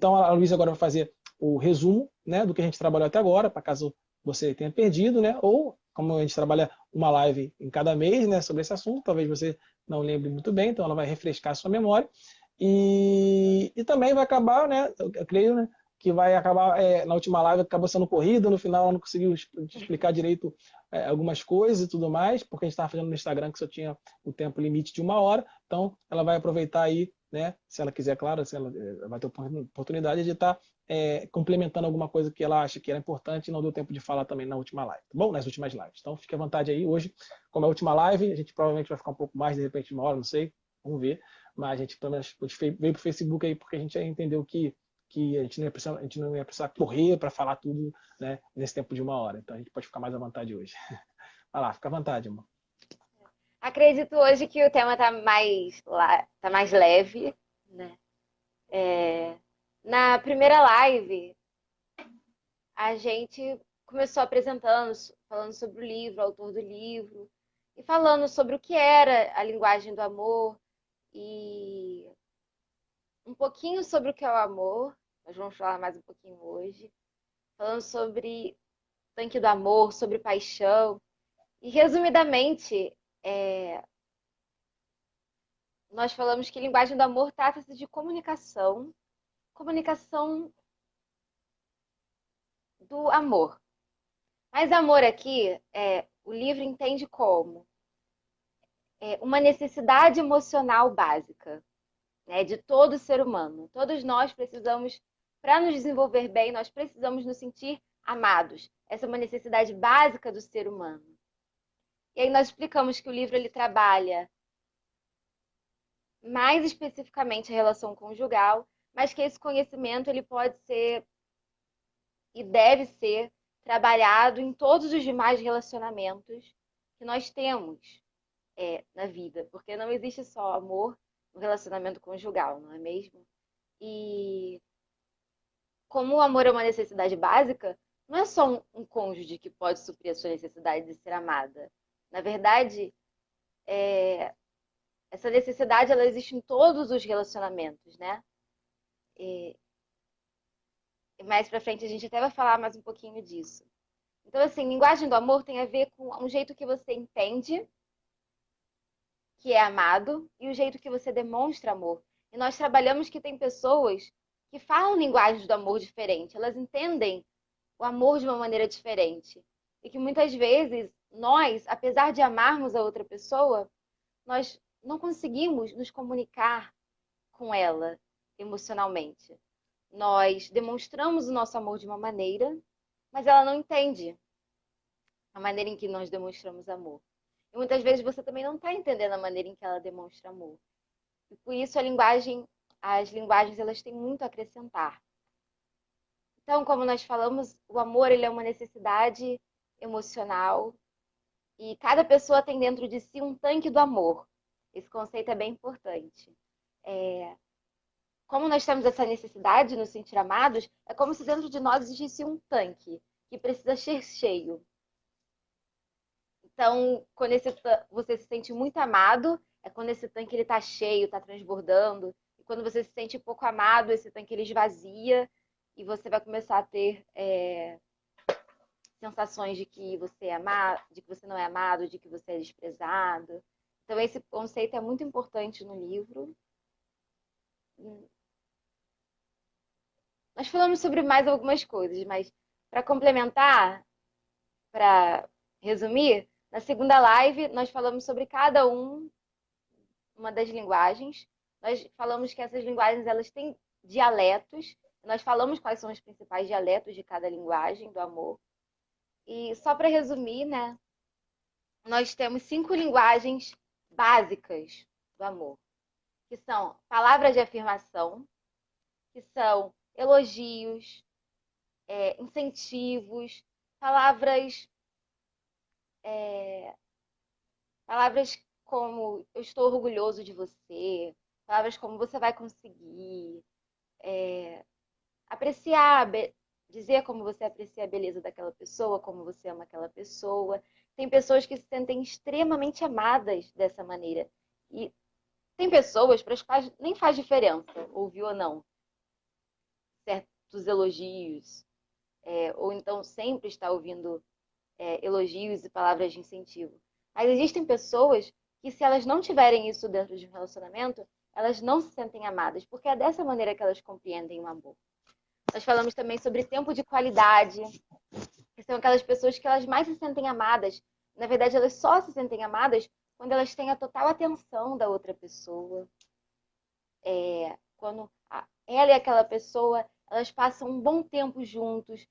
Então a Luísa agora vai fazer o resumo, né, do que a gente trabalhou até agora, para caso você tenha perdido, né, ou como a gente trabalha uma live em cada mês, né, sobre esse assunto, talvez você não lembre muito bem, então ela vai refrescar a sua memória. E também vai acabar, né, eu creio, né, que vai acabar, na última live acabou sendo corrida, no final ela não conseguiu te explicar direito algumas coisas e tudo mais, porque a gente estava fazendo no Instagram que só tinha o tempo limite de 1 hora, então ela vai aproveitar aí, né, se ela quiser, claro, se ela vai ter oportunidade de estar complementando alguma coisa que ela acha que era importante e não deu tempo de falar também na última live, tá bom? Nas últimas lives. Então fique à vontade aí hoje, como é a última live, a gente provavelmente vai ficar um pouco mais, de repente, de 1 hora, não sei, vamos ver, mas a gente pelo menos veio para o Facebook aí porque a gente já entendeu que a gente não ia precisar correr para falar tudo, né, nesse tempo de 1 hora. Então a gente pode ficar mais à vontade hoje. Vai lá, fica à vontade, amor. Acredito hoje que o tema tá mais leve, né? Na primeira live, a gente começou apresentando, falando sobre o livro, o autor do livro, e falando sobre o que era a linguagem do amor e um pouquinho sobre o que é o amor. Nós vamos falar mais um pouquinho hoje, falando sobre o tanque do amor, sobre paixão. E resumidamente, nós falamos que linguagem do amor trata-se de comunicação, comunicação do amor. Mas amor aqui, o livro entende como uma necessidade emocional básica, né, de todo ser humano. Todos nós precisamos, para nos desenvolver bem, nós precisamos nos sentir amados. Essa é uma necessidade básica do ser humano. E aí nós explicamos que o livro ele trabalha mais especificamente a relação conjugal, mas que esse conhecimento ele pode ser e deve ser trabalhado em todos os demais relacionamentos que nós temos na vida, porque não existe só amor no relacionamento conjugal, não é mesmo? E como o amor é uma necessidade básica, não é só um cônjuge que pode suprir a sua necessidade de ser amada. Na verdade, essa necessidade ela existe em todos os relacionamentos, né? E mais pra frente a gente até vai falar mais um pouquinho disso. Então, assim, linguagem do amor tem a ver com um jeito que você entende que é amado e o jeito que você demonstra amor. E nós trabalhamos que tem pessoas que falam linguagens do amor diferente, elas entendem o amor de uma maneira diferente. E que muitas vezes nós, apesar de amarmos a outra pessoa, nós não conseguimos nos comunicar com ela emocionalmente. Nós demonstramos o nosso amor de uma maneira, mas ela não entende a maneira em que nós demonstramos amor. E muitas vezes você também não está entendendo a maneira em que ela demonstra amor. E por isso as linguagens, elas têm muito a acrescentar. Então, como nós falamos, o amor ele é uma necessidade emocional e cada pessoa tem dentro de si um tanque do amor. Esse conceito é bem importante. Como nós temos essa necessidade de nos sentir amados, é como se dentro de nós existisse um tanque que precisa ser cheio. Então, quando você se sente muito amado, é quando esse tanque ele está cheio, está transbordando. E quando você se sente pouco amado, esse tanque ele esvazia e você vai começar a ter sensações de que você é amado, de que você não é amado, de que você é desprezado. Então, esse conceito é muito importante no livro. Nós falamos sobre mais algumas coisas, mas para complementar, para resumir, na segunda live nós falamos sobre cada uma das linguagens. Nós falamos que essas linguagens elas têm dialetos. Nós falamos quais são os principais dialetos de cada linguagem do amor. E só para resumir, né, nós temos 5 linguagens básicas do amor, que são palavras de afirmação, que são elogios, incentivos, palavras, palavras como eu estou orgulhoso de você, palavras como você vai conseguir, apreciar, dizer como você aprecia a beleza daquela pessoa, como você ama aquela pessoa. Tem pessoas que se sentem extremamente amadas dessa maneira. E tem pessoas para as quais nem faz diferença, ouvir ou não. certos elogios, ou então sempre está ouvindo elogios e palavras de incentivo. Mas existem pessoas que, se elas não tiverem isso dentro de um relacionamento, elas não se sentem amadas, porque é dessa maneira que elas compreendem o amor. Nós falamos também sobre tempo de qualidade, que são aquelas pessoas que elas mais se sentem amadas. Na verdade, elas só se sentem amadas quando elas têm a total atenção da outra pessoa. Quando ela e aquela pessoa, elas passam um bom tempo juntos,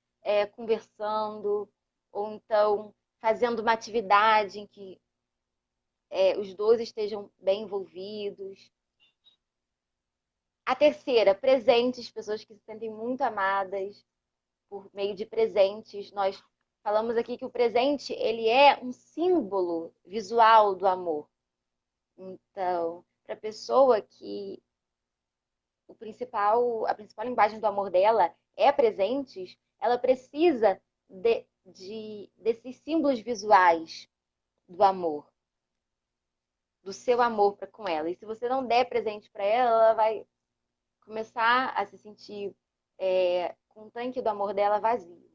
conversando, ou então fazendo uma atividade em que os dois estejam bem envolvidos. A terceira, presentes, pessoas que se sentem muito amadas por meio de presentes. Nós falamos aqui que o presente, ele é um símbolo visual do amor. Então, para a pessoa que a principal linguagem do amor dela é presentes, ela precisa desses símbolos visuais do amor, do seu amor para com ela. E se você não der presente para ela, ela vai começar a se sentir com o tanque do amor dela vazio.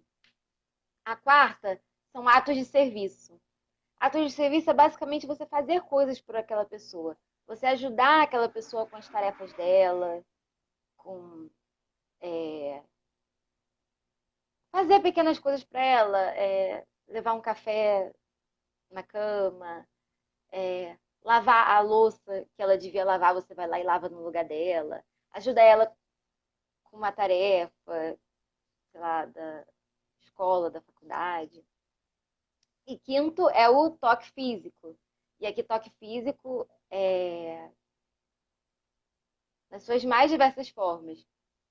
A quarta são atos de serviço. Atos de serviço é basicamente você fazer coisas por aquela pessoa. Você ajudar aquela pessoa com as tarefas dela, com fazer pequenas coisas para ela, levar um café na cama, lavar a louça que ela devia lavar, você vai lá e lava no lugar dela, ajuda ela com uma tarefa, sei lá, da escola, da faculdade. E quinto é o toque físico. E aqui toque físico nas suas mais diversas formas.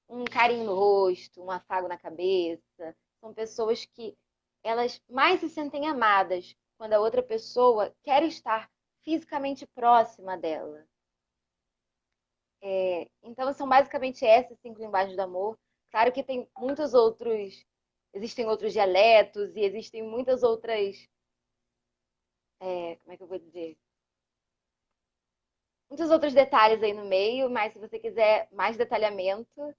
Um carinho no rosto, um afago na cabeça. São pessoas que elas mais se sentem amadas quando a outra pessoa quer estar fisicamente próxima dela. Então, são basicamente essas 5 linguagens do amor. Claro que tem muitos outros, existem outros dialetos e existem muitas outras, como é que eu vou dizer? Muitos outros detalhes aí no meio, mas se você quiser mais detalhamento,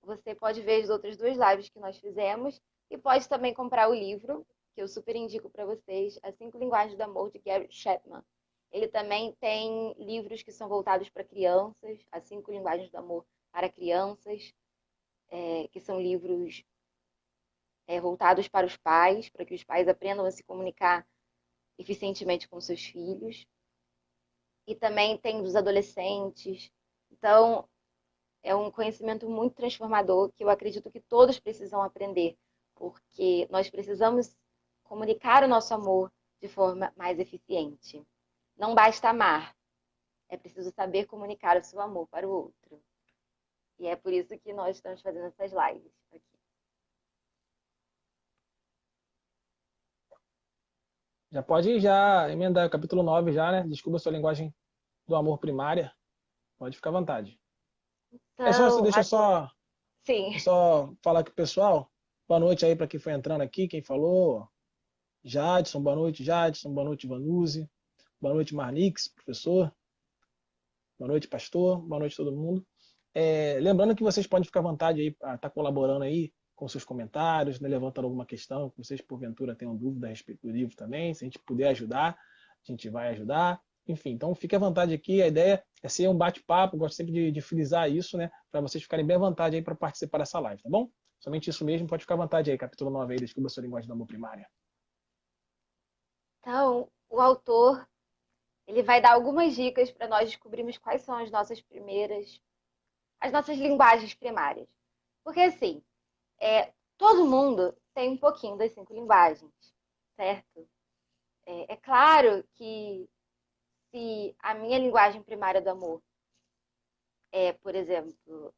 você pode ver as outras 2 lives que nós fizemos e pode também comprar o livro, que eu super indico para vocês, As 5 Linguagens do Amor, de Gary Chapman. Ele também tem livros que são voltados para crianças, As 5 Linguagens do Amor para Crianças, que são livros voltados para os pais, para que os pais aprendam a se comunicar eficientemente com seus filhos. E também tem dos adolescentes. Então, é um conhecimento muito transformador que eu acredito que todos precisam aprender, porque nós precisamos comunicar o nosso amor de forma mais eficiente. Não basta amar, é preciso saber comunicar o seu amor para o outro. E é por isso que nós estamos fazendo essas lives aqui. Já pode já emendar o capítulo 9 já, né? Descubra a sua linguagem do amor primária. Pode ficar à vontade. Então, Deixa eu só, sim. só falar com o pessoal. Boa noite aí para quem foi entrando aqui, quem falou. Jadson, boa noite, Jadson. Boa noite, Vanuzi. Boa noite, Marnix, professor. Boa noite, pastor. Boa noite, todo mundo. Lembrando que vocês podem ficar à vontade aí para estar colaborando aí com seus comentários, né, levantando alguma questão que vocês, porventura, tenham dúvida a respeito do livro também. Se a gente puder ajudar, a gente vai ajudar. Enfim, então fique à vontade aqui. A ideia é ser um bate-papo, gosto sempre de frisar isso, né? Para vocês ficarem bem à vontade aí para participar dessa live, tá bom? Somente isso mesmo, pode ficar à vontade aí. Capítulo 9 aí, Descubra a sua linguagem do amor primária. Então, o autor ele vai dar algumas dicas para nós descobrirmos quais são as nossas linguagens primárias. Porque assim, todo mundo tem um pouquinho das 5 linguagens, certo? É claro que se a minha linguagem primária do amor por exemplo,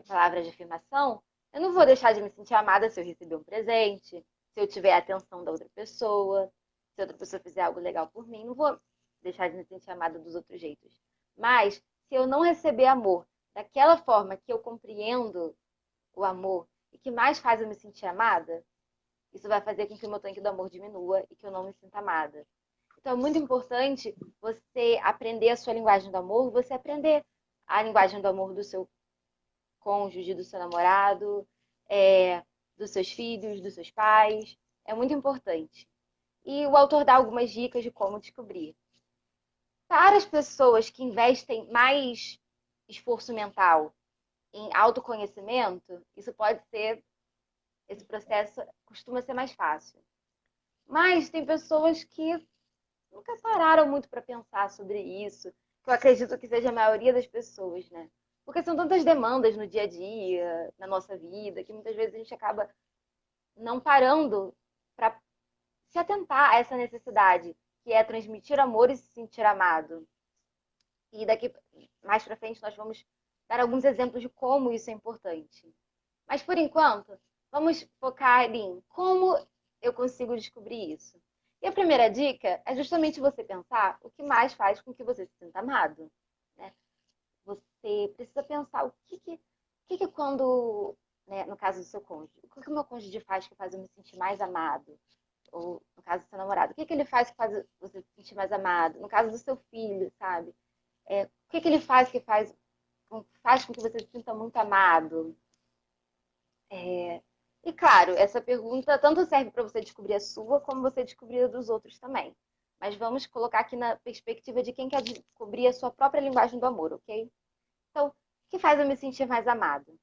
palavras de afirmação, eu não vou deixar de me sentir amada se eu receber um presente, se eu tiver a atenção da outra pessoa, se outra pessoa fizer algo legal por mim, não vou deixar de me sentir amada dos outros jeitos. Mas, se eu não receber amor daquela forma que eu compreendo o amor e que mais faz eu me sentir amada, isso vai fazer com que o meu tanque do amor diminua e que eu não me sinta amada. Então, é muito importante você aprender a sua linguagem do amor, você aprender a linguagem do amor do seu cônjuge, do seu namorado, dos seus filhos, dos seus pais. É muito importante. E o autor dá algumas dicas de como descobrir. Para as pessoas que investem mais esforço mental em autoconhecimento, esse processo costuma ser mais fácil. Mas tem pessoas que nunca pararam muito para pensar sobre isso, que eu acredito que seja a maioria das pessoas, né? Porque são tantas demandas no dia a dia, na nossa vida, que muitas vezes a gente acaba não parando para se atentar a essa necessidade, que é transmitir amor e se sentir amado. E daqui mais para frente nós vamos dar alguns exemplos de como isso é importante. Mas por enquanto, vamos focar em como eu consigo descobrir isso. E a primeira dica é justamente você pensar o que mais faz com que você se sinta amado, né? Você precisa pensar o que quando, né, no caso do seu cônjuge, o que o meu cônjuge faz que faz eu me sentir mais amado? Ou no caso do seu namorado, o que ele faz que faz você se sentir mais amado? No caso do seu filho, sabe? O que ele faz que faz com que você se sinta muito amado? E claro, essa pergunta tanto serve para você descobrir a sua, como você descobrir a dos outros também. Mas vamos colocar aqui na perspectiva de quem quer descobrir a sua própria linguagem do amor, ok? Então, o que faz eu me sentir mais amado?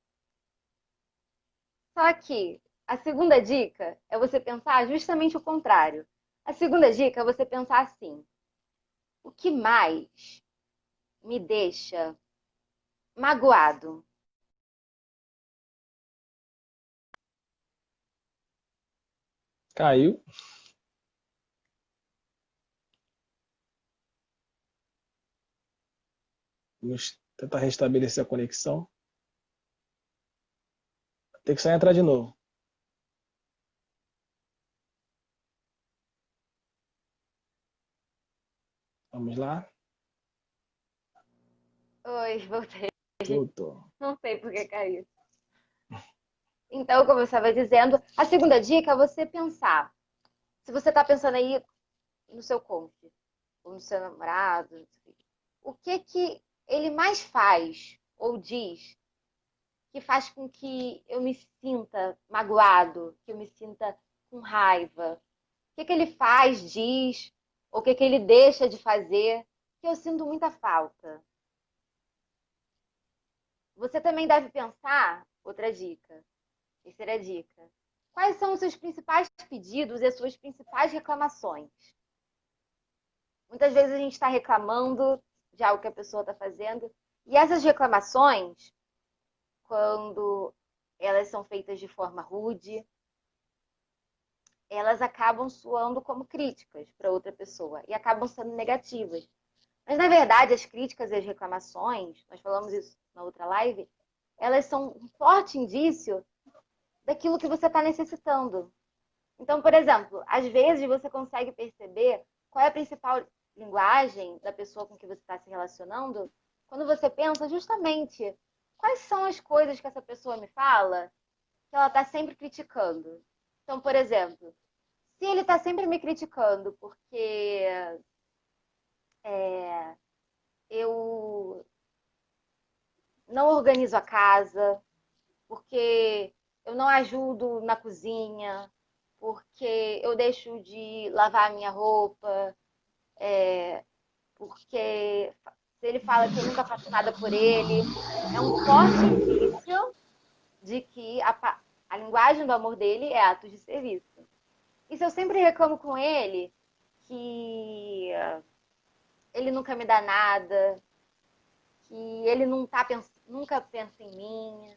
Só que a segunda dica é você pensar justamente o contrário. A segunda dica é você pensar assim: o que mais me deixa magoado? Caiu. Vamos tentar restabelecer a conexão. Tem que sair e entrar de novo. Vamos lá. Oi, voltei. Voltou. Não sei por que caiu. Então, como eu estava dizendo, a segunda dica é você pensar. Se você está pensando aí no seu cônjuge, ou no seu namorado, o que ele mais faz ou diz que faz com que eu me sinta magoado, que eu me sinta com raiva? O que ele faz, diz, ou o que ele deixa de fazer, que eu sinto muita falta? Você também deve pensar, outra dica, terceira dica, quais são os seus principais pedidos e as suas principais reclamações? Muitas vezes a gente está reclamando de algo que a pessoa está fazendo, e essas reclamações, quando elas são feitas de forma rude, elas acabam soando como críticas para outra pessoa e acabam sendo negativas. Mas, na verdade, as críticas e as reclamações, nós falamos isso na outra live, elas são um forte indício daquilo que você está necessitando. Então, por exemplo, às vezes você consegue perceber qual é a principal linguagem da pessoa com que você está se relacionando quando você pensa justamente quais são as coisas que essa pessoa me fala que ela está sempre criticando. Então, por exemplo, se ele está sempre me criticando porque eu não organizo a casa, porque eu não ajudo na cozinha, porque eu deixo de lavar a minha roupa, porque se ele fala que eu nunca faço nada por ele, é um forte indício de que a linguagem do amor dele é atos de serviço. E se eu sempre reclamo com ele que ele nunca me dá nada, que ele não tá nunca pensa em mim,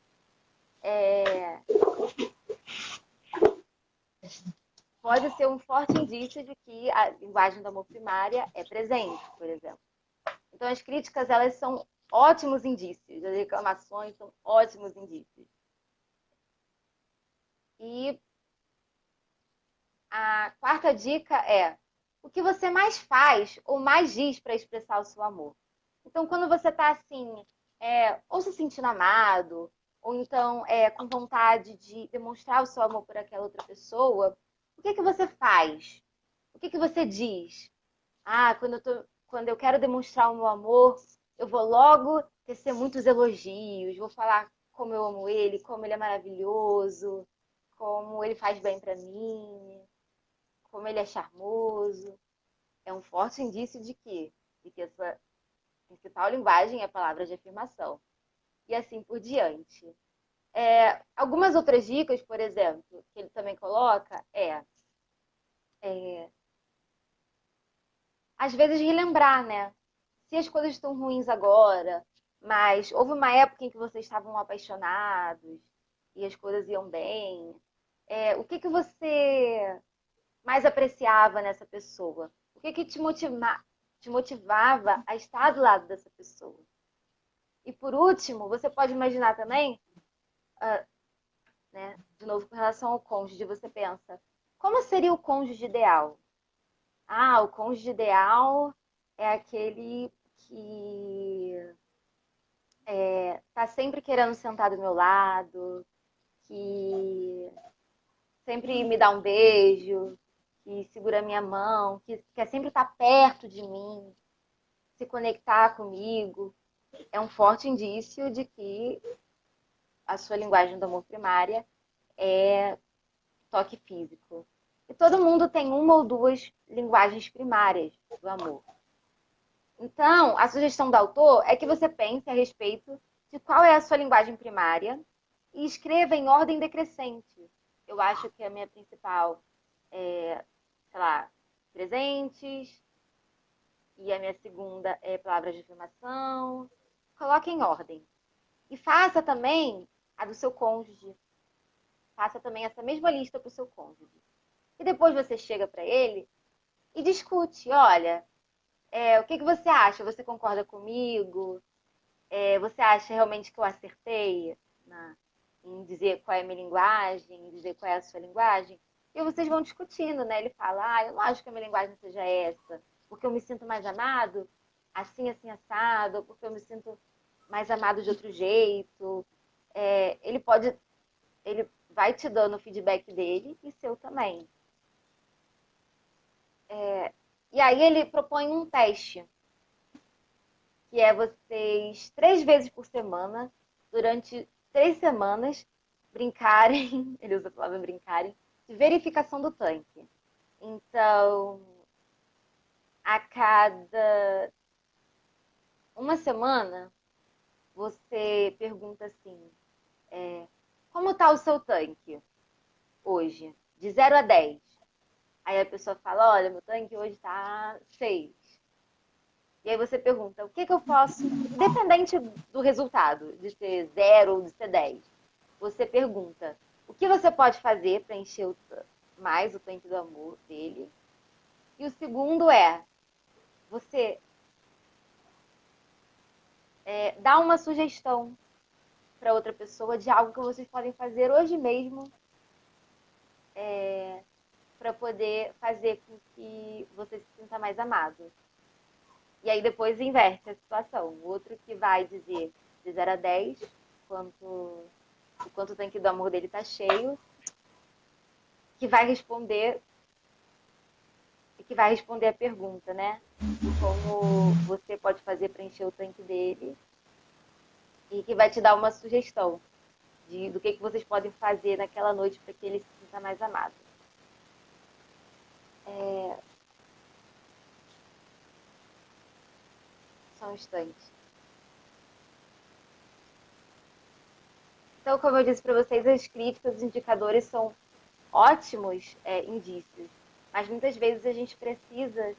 pode ser um forte indício de que a linguagem do amor primária é presente, por exemplo. Então, as críticas, elas são ótimos indícios, as reclamações são ótimos indícios. E a quarta dica é o que você mais faz ou mais diz para expressar o seu amor. Então, quando você está assim, ou se sentindo amado, ou então com vontade de demonstrar o seu amor por aquela outra pessoa, o que você faz? O que você diz? Ah, quando eu quero demonstrar o meu amor, eu vou logo tecer muitos elogios, vou falar como eu amo ele, como ele é maravilhoso, como ele faz bem para mim, como ele é charmoso. É um forte indício de que a sua principal linguagem é a palavra de afirmação. E assim por diante. Algumas outras dicas, por exemplo, que ele também coloca às vezes relembrar, né? Se as coisas estão ruins agora, mas houve uma época em que vocês estavam apaixonados e as coisas iam bem. O que você mais apreciava nessa pessoa? O que te motivava a estar do lado dessa pessoa? E por último, você pode imaginar também, né, de novo com relação ao cônjuge, você pensa, como seria o cônjuge ideal? O cônjuge ideal é aquele que tá sempre querendo sentar do meu lado, que sempre me dá um beijo, que segura minha mão, que quer sempre estar perto de mim, se conectar comigo. É um forte indício de que a sua linguagem do amor primária é toque físico. E todo mundo tem uma ou duas linguagens primárias do amor. Então, a sugestão do autor é que você pense a respeito de qual é a sua linguagem primária e escreva em ordem decrescente. Eu acho que a minha principal é, sei lá, presentes, e a minha segunda é palavras de afirmação. Coloque em ordem. E faça também a do seu cônjuge. Faça também essa mesma lista para o seu cônjuge. E depois você chega para ele e discute. Olha, o que você acha? Você concorda comigo? Você acha realmente que eu acertei em dizer qual é a minha linguagem, em dizer qual é a sua linguagem? E vocês vão discutindo, né? Ele fala, eu não acho que a minha linguagem seja essa, porque eu me sinto mais amado, assim, assado, ou porque eu me sinto mais amado de outro jeito. Ele vai te dando o feedback dele e seu também. E aí ele propõe um teste, que é vocês 3 vezes por semana, durante 3 semanas, brincarem, ele usa a palavra brincarem, de verificação do tanque. Então, a cada uma semana, você pergunta assim, como está o seu tanque hoje? De 0 a 10. Aí a pessoa fala, olha, meu tanque hoje está 6. E aí você pergunta, o que eu posso, independente do resultado, de ser 0 ou de ser 10, você pergunta, o que você pode fazer para encher mais o tanque do amor dele? E o segundo você dá uma sugestão para outra pessoa de algo que vocês podem fazer hoje mesmo para poder fazer com que você se sinta mais amado. E aí depois inverte a situação. O outro que vai dizer de 0 a 10 o quanto o tanque do amor dele está cheio, que vai responder a pergunta, né? Como você pode fazer para encher o tanque dele e que vai te dar uma sugestão do que vocês podem fazer naquela noite para que ele se sinta mais amado. Só um instante. Então, como eu disse para vocês, as críticas, os indicadores são ótimos indícios, mas muitas vezes a gente precisa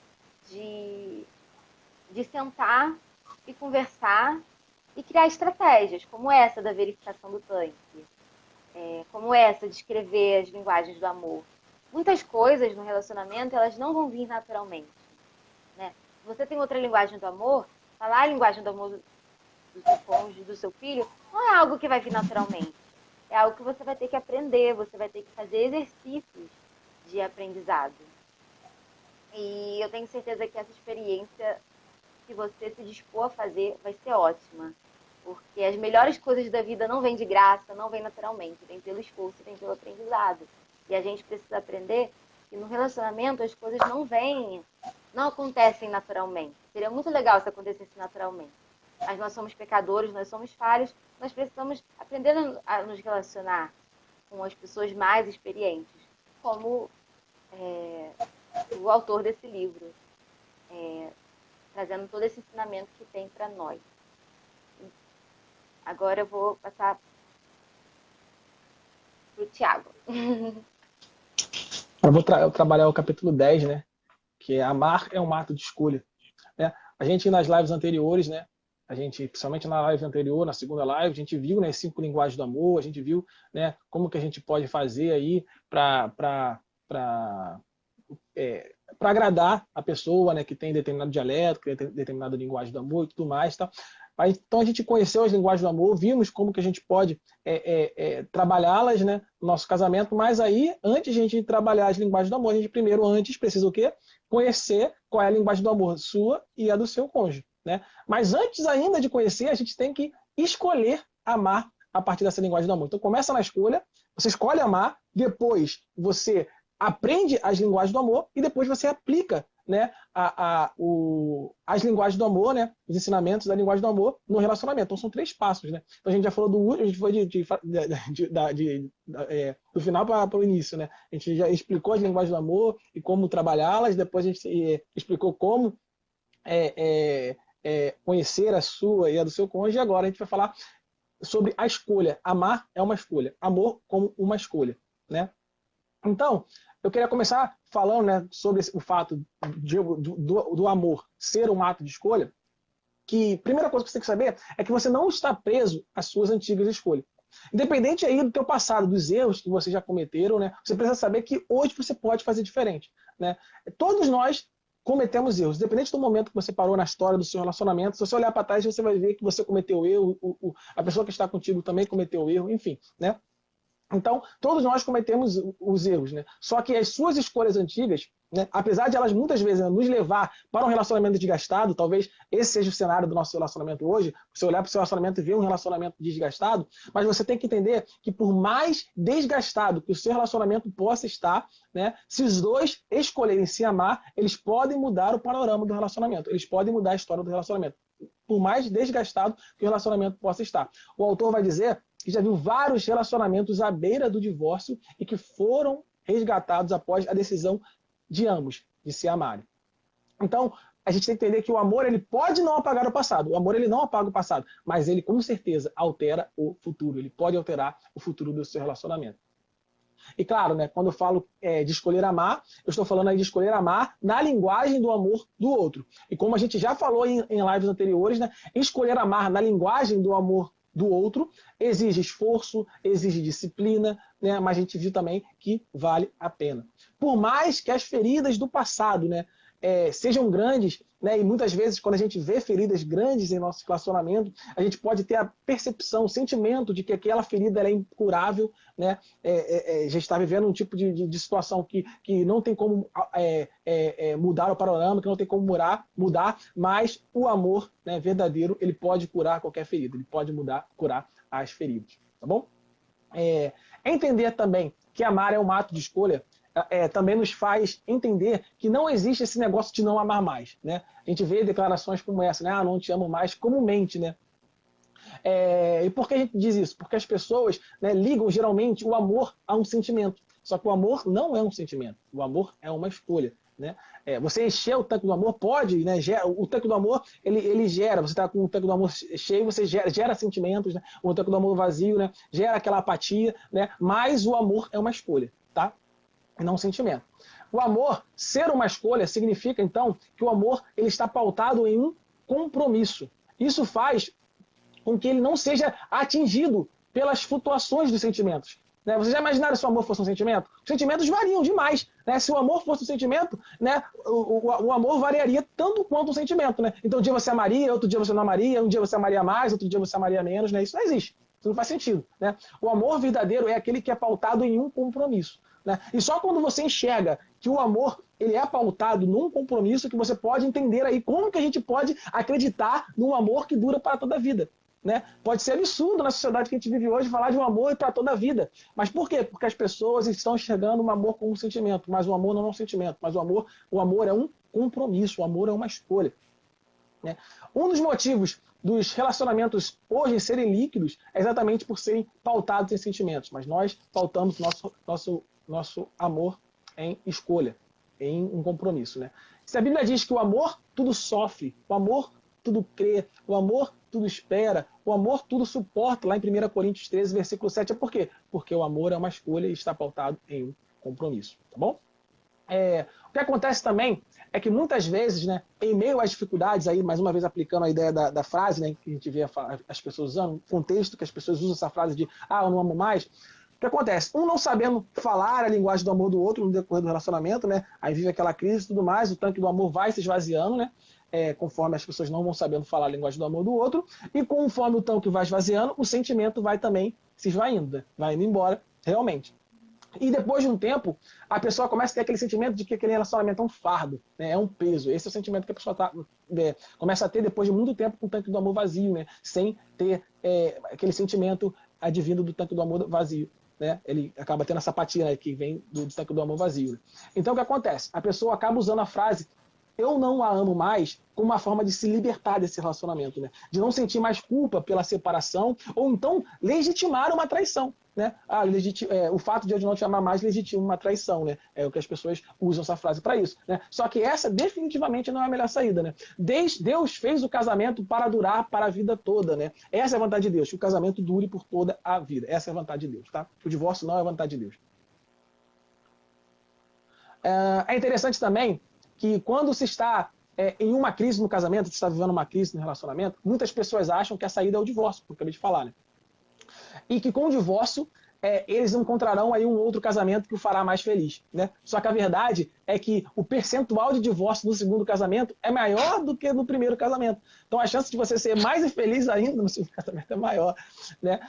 de sentar e conversar e criar estratégias, como essa da verificação do tanque, como essa de escrever as linguagens do amor. Muitas coisas no relacionamento, elas não vão vir naturalmente, né? Se você tem outra linguagem do amor, falar a linguagem do amor do seu cônjuge, do seu filho, não é algo que vai vir naturalmente. É algo que você vai ter que aprender, você vai ter que fazer exercícios de aprendizado. E eu tenho certeza que essa experiência, se você se dispor a fazer, vai ser ótima. Porque as melhores coisas da vida não vêm de graça, não vêm naturalmente, vêm pelo esforço, vêm pelo aprendizado. E a gente precisa aprender que no relacionamento as coisas não acontecem naturalmente. Seria muito legal se acontecesse naturalmente. mas nós somos pecadores, nós somos falhos, nós precisamos aprender a nos relacionar com as pessoas mais experientes, como o autor desse livro, trazendo todo esse ensinamento que tem para nós. Agora eu vou passar para o Tiago. Eu vou trabalhar o capítulo 10, né? Que é amar é um ato de escolha. Né? A gente, nas lives anteriores, né? A gente, principalmente na live anterior, na segunda live, a gente viu, né, as 5 linguagens do amor, a gente viu, né, como que a gente pode fazer aí para agradar a pessoa, né, que tem determinado dialeto, que tem determinada linguagem do amor e tudo mais, tá? Então a gente conheceu as linguagens do amor, vimos como que a gente pode trabalhá-las, né, no nosso casamento, mas aí, antes de a gente trabalhar as linguagens do amor, a gente primeiro, antes, precisa o quê? Conhecer qual é a linguagem do amor sua e a do seu cônjuge, né? Mas antes ainda de conhecer, a gente tem que escolher amar a partir dessa linguagem do amor. Então começa na escolha, você escolhe amar, depois você aprende as linguagens do amor e depois você aplica, né, as linguagens do amor, né, os ensinamentos da linguagem do amor no relacionamento. Então são 3 passos, né? Então a gente já falou a gente foi do final para o início, né? A gente já explicou as linguagens do amor e como trabalhá-las, depois a gente explicou como conhecer a sua e a do seu cônjuge, e agora a gente vai falar sobre a escolha. Amar é uma escolha. Amor como uma escolha, Então, eu queria começar falando, né, sobre o fato do amor ser um ato de escolha, que a primeira coisa que você tem que saber é que você não está preso às suas antigas escolhas. Independente aí do teu passado, dos erros que vocês já cometeram, né, você precisa saber que hoje você pode fazer diferente. Né? Todos nós cometemos erros, independente do momento que você parou na história do seu relacionamento. Se você olhar para trás, você vai ver que você cometeu erro, a pessoa que está contigo também cometeu erro, enfim, né? Então, todos nós cometemos os erros, né? Só que as suas escolhas antigas, né, apesar de elas muitas vezes, né, nos levar para um relacionamento desgastado, talvez esse seja o cenário do nosso relacionamento hoje, você olhar para o seu relacionamento e ver um relacionamento desgastado, mas você tem que entender que por mais desgastado que o seu relacionamento possa estar, né, se os dois escolherem se amar, eles podem mudar o panorama do relacionamento, eles podem mudar a história do relacionamento, por mais desgastado que o relacionamento possa estar. O autor vai dizer que já viu vários relacionamentos à beira do divórcio e que foram resgatados após a decisão de ambos de se amarem. Então, a gente tem que entender que o amor ele pode não apagar o passado. O amor ele não apaga o passado, mas ele com certeza altera o futuro. Ele pode alterar o futuro do seu relacionamento. E claro, né, quando eu falo de escolher amar, eu estou falando aí de escolher amar na linguagem do amor do outro. E como a gente já falou em lives anteriores, né, escolher amar na linguagem do amor do outro exige esforço, exige disciplina, né, mas a gente viu também que vale a pena. Por mais que as feridas do passado, né, sejam grandes, né, e muitas vezes quando a gente vê feridas grandes em nosso relacionamento, a gente pode ter a percepção, o sentimento de que aquela ferida ela é incurável, né, já está vivendo um tipo de situação que não tem como mudar o panorama, que não tem como mudar, mas o amor, né, verdadeiro, ele pode curar qualquer ferida, ele pode curar as feridas, tá bom? Entender também que amar é um ato de escolha, também nos faz entender que não existe esse negócio de não amar mais, né? A gente vê declarações como essa, né? Ah, não te amo mais, comumente, né? E por que a gente diz isso? Porque as pessoas, né, ligam geralmente o amor a um sentimento. Só que o amor não é um sentimento, o amor é uma escolha. Né? Você encher o tanque do amor pode, né? O tanque do amor ele gera, você está com o tanque do amor cheio, você gera sentimentos, né? O tanque do amor vazio, né? Gera aquela apatia, né? Mas o amor é uma escolha, tá? E não um sentimento. O amor ser uma escolha significa então que o amor ele está pautado em um compromisso. Isso faz com que ele não seja atingido pelas flutuações dos sentimentos. Né? Vocês já imaginaram se o amor fosse um sentimento? Os sentimentos variam demais. Né? Se o amor fosse um sentimento, né, o amor variaria tanto quanto um sentimento. Né? Então um dia você amaria, outro dia você não amaria, um dia você amaria mais, outro dia você amaria menos. Né? Isso não existe. Isso não faz sentido. Né? O amor verdadeiro é aquele que é pautado em um compromisso. Né? E só quando você enxerga que o amor ele é pautado num compromisso que você pode entender aí como que a gente pode acreditar num amor que dura para toda a vida. Né? Pode ser absurdo na sociedade que a gente vive hoje falar de um amor para toda a vida. Mas por quê? Porque as pessoas estão enxergando o amor como um sentimento, mas o amor não é um sentimento, mas o amor é um compromisso, o amor é uma escolha. Né? Um dos motivos dos relacionamentos hoje serem líquidos é exatamente por serem pautados em sentimentos, mas nós pautamos nosso amor em escolha, em um compromisso, né? Se a Bíblia diz que o amor tudo sofre, o amor tudo crê, o amor tudo espera, o amor tudo suporta, lá em 1 Coríntios 13, versículo 7, é por quê? Porque o amor é uma escolha e está pautado em um compromisso, tá bom? O que acontece também é que muitas vezes, né, em meio às dificuldades, aí, mais uma vez aplicando a ideia da frase, né, que a gente vê as pessoas usando, o contexto que as pessoas usam essa frase de eu não amo mais, o que acontece? Um não sabendo falar a linguagem do amor do outro no decorrer do relacionamento, né, aí vive aquela crise e tudo mais, o tanque do amor vai se esvaziando, né, conforme as pessoas não vão sabendo falar a linguagem do amor do outro, e conforme o tanque vai esvaziando, o sentimento vai também se esvaindo, né, vai indo embora, realmente. E depois de um tempo, a pessoa começa a ter aquele sentimento de que aquele relacionamento é um fardo, né? É um peso. Esse é o sentimento que a pessoa começa a ter depois de muito tempo com o tanque do amor vazio, né? Sem ter aquele sentimento advindo do tanque do amor vazio. Né? Ele acaba tendo essa apatia, né, que vem do tanque do amor vazio. Né? Então o que acontece? A pessoa acaba usando a frase eu não a amo mais como uma forma de se libertar desse relacionamento, né? De não sentir mais culpa pela separação ou então legitimar uma traição. Né? O fato de eu não te amar mais legitima uma traição, né? É o que as pessoas usam essa frase para isso, né? Só que essa definitivamente não é a melhor saída, né? Deus fez o casamento para durar para a vida toda, né? Essa é a vontade de Deus, que o casamento dure por toda a vida. Essa é a vontade de Deus, tá? O divórcio não é a vontade de Deus. É interessante também que quando se está em uma crise no casamento, se está vivendo uma crise no relacionamento, muitas pessoas acham que a saída é o divórcio, como eu acabei de falar, né? E que com o divórcio eles encontrarão aí um outro casamento que o fará mais feliz, né? Só que a verdade é que o percentual de divórcio no segundo casamento é maior do que no primeiro casamento. Então a chance de você ser mais infeliz ainda no segundo casamento é maior, né?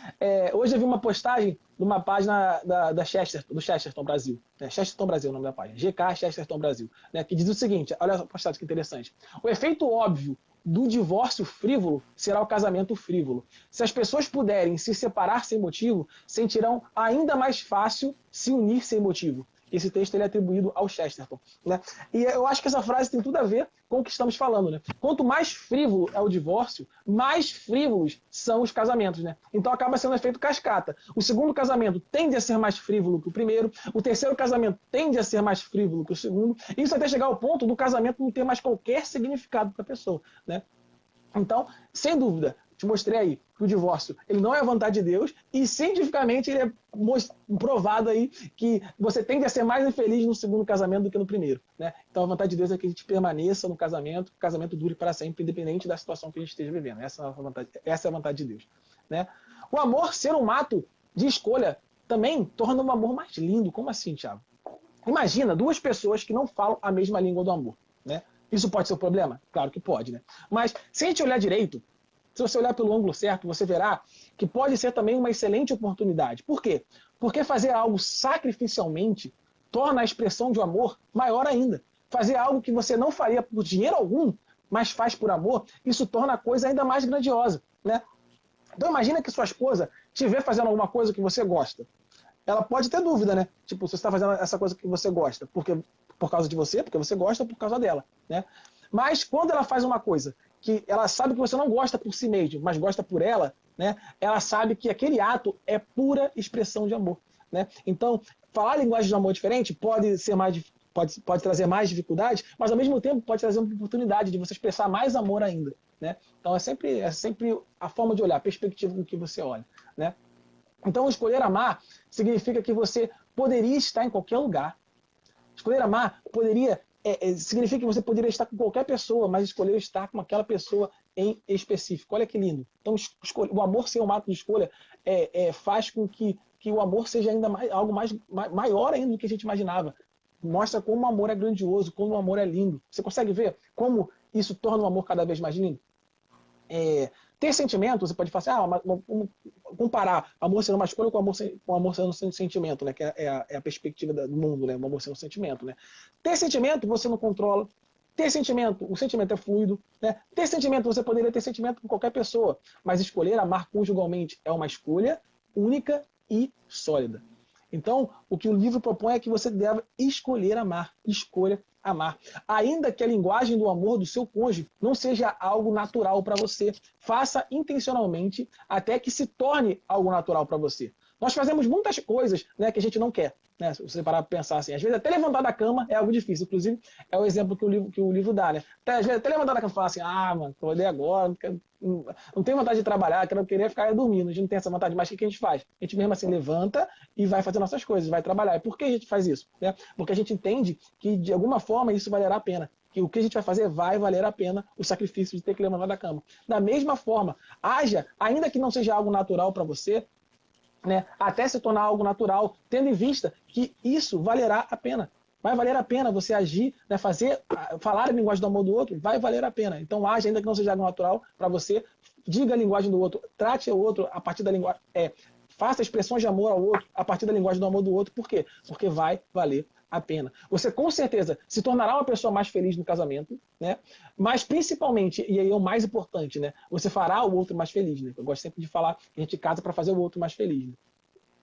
Hoje eu vi uma postagem de uma página do Chesterton Brasil. Chesterton Brasil é o nome da página. GK Chesterton Brasil. Né? Que diz o seguinte, olha a postagem que interessante. O efeito óbvio do divórcio frívolo será o casamento frívolo. Se as pessoas puderem se separar sem motivo, sentirão ainda mais fácil se unir sem motivo. Esse texto ele é atribuído ao Chesterton. Né? E eu acho que essa frase tem tudo a ver com o que estamos falando. Né? Quanto mais frívolo é o divórcio, mais frívolos são os casamentos. Né? Então acaba sendo um efeito cascata. O segundo casamento tende a ser mais frívolo que o primeiro, o terceiro casamento tende a ser mais frívolo que o segundo, isso até chegar ao ponto do casamento não ter mais qualquer significado para a pessoa. Né? Então, sem dúvida, te mostrei aí que o divórcio ele não é a vontade de Deus e cientificamente ele é provado aí que você tende a ser mais infeliz no segundo casamento do que no primeiro. Né? Então a vontade de Deus é que a gente permaneça no casamento, que o casamento dure para sempre, independente da situação que a gente esteja vivendo. Essa é a vontade de Deus. Né? O amor ser um ato de escolha também torna o amor mais lindo. Como assim, Thiago? Imagina duas pessoas que não falam a mesma língua do amor. Né? Isso pode ser um problema? Claro que pode. Né? Mas se a gente olhar direito, se você olhar pelo ângulo certo, você verá que pode ser também uma excelente oportunidade. Por quê? Porque fazer algo sacrificialmente torna a expressão de amor maior ainda. Fazer algo que você não faria por dinheiro algum, mas faz por amor, isso torna a coisa ainda mais grandiosa. Né? Então imagina que sua esposa te vê fazendo alguma coisa que você gosta. Ela pode ter dúvida, né? Tipo, você está fazendo essa coisa que você gosta por causa de você, porque você gosta, ou por causa dela. Né? Mas quando ela faz uma coisa que ela sabe que você não gosta por si mesmo, mas gosta por ela, né? Ela sabe que aquele ato é pura expressão de amor. Né? Então, falar a linguagem de amor diferente pode trazer mais dificuldades, mas ao mesmo tempo pode trazer uma oportunidade de você expressar mais amor ainda. Né? Então é sempre a forma de olhar, a perspectiva com que você olha. Né? Então escolher amar significa que você poderia estar em qualquer lugar. Escolher amar significa que você poderia estar com qualquer pessoa, mas escolher estar com aquela pessoa em específico. Olha que lindo. Então, o amor ser um ato de escolha faz com que o amor seja ainda algo maior ainda do que a gente imaginava. Mostra como o amor é grandioso, como o amor é lindo. Você consegue ver como isso torna o amor cada vez mais lindo? Ter sentimento, você pode falar assim, vamos comparar amor sendo uma escolha com o amor sendo um sentimento, né? Que é a perspectiva do mundo, né? O amor sendo um sentimento, né? Ter sentimento você não controla. Ter sentimento, o sentimento é fluido. Né? Ter sentimento, você poderia ter sentimento com qualquer pessoa, mas escolher amar conjugalmente é uma escolha única e sólida. Então, o que o livro propõe é que você deve escolher amar. Escolha amar. Ainda que a linguagem do amor do seu cônjuge não seja algo natural para você, faça intencionalmente até que se torne algo natural para você. Nós fazemos muitas coisas, né, que a gente não quer. Né? Se você parar para pensar assim, às vezes até levantar da cama é algo difícil. Inclusive, é o exemplo que o livro dá. Né? Às vezes até levantar da cama e falar assim, mano, tô ali agora, não tenho vontade de trabalhar, queria ficar dormindo. A gente não tem essa vontade, mas o que a gente faz? A gente mesmo assim levanta e vai fazer nossas coisas, vai trabalhar. E por que a gente faz isso? Né? Porque a gente entende que, de alguma forma, isso valerá a pena. Que o que a gente vai fazer vai valer a pena o sacrifício de ter que levantar da cama. Da mesma forma, haja, ainda que não seja algo natural para você, né, até se tornar algo natural, tendo em vista que isso valerá a pena. Vai valer a pena você agir, né, falar a linguagem do amor do outro, vai valer a pena. Então, age, ainda que não seja algo natural para você, diga a linguagem do outro, trate o outro a partir da linguagem. Faça expressões de amor ao outro a partir da linguagem do amor do outro. Por quê? Porque vai valer a pena. Você com certeza se tornará uma pessoa mais feliz no casamento, né? Mas principalmente, e aí é o mais importante, né? Você fará o outro mais feliz, né? Eu gosto sempre de falar que a gente casa para fazer o outro mais feliz, né?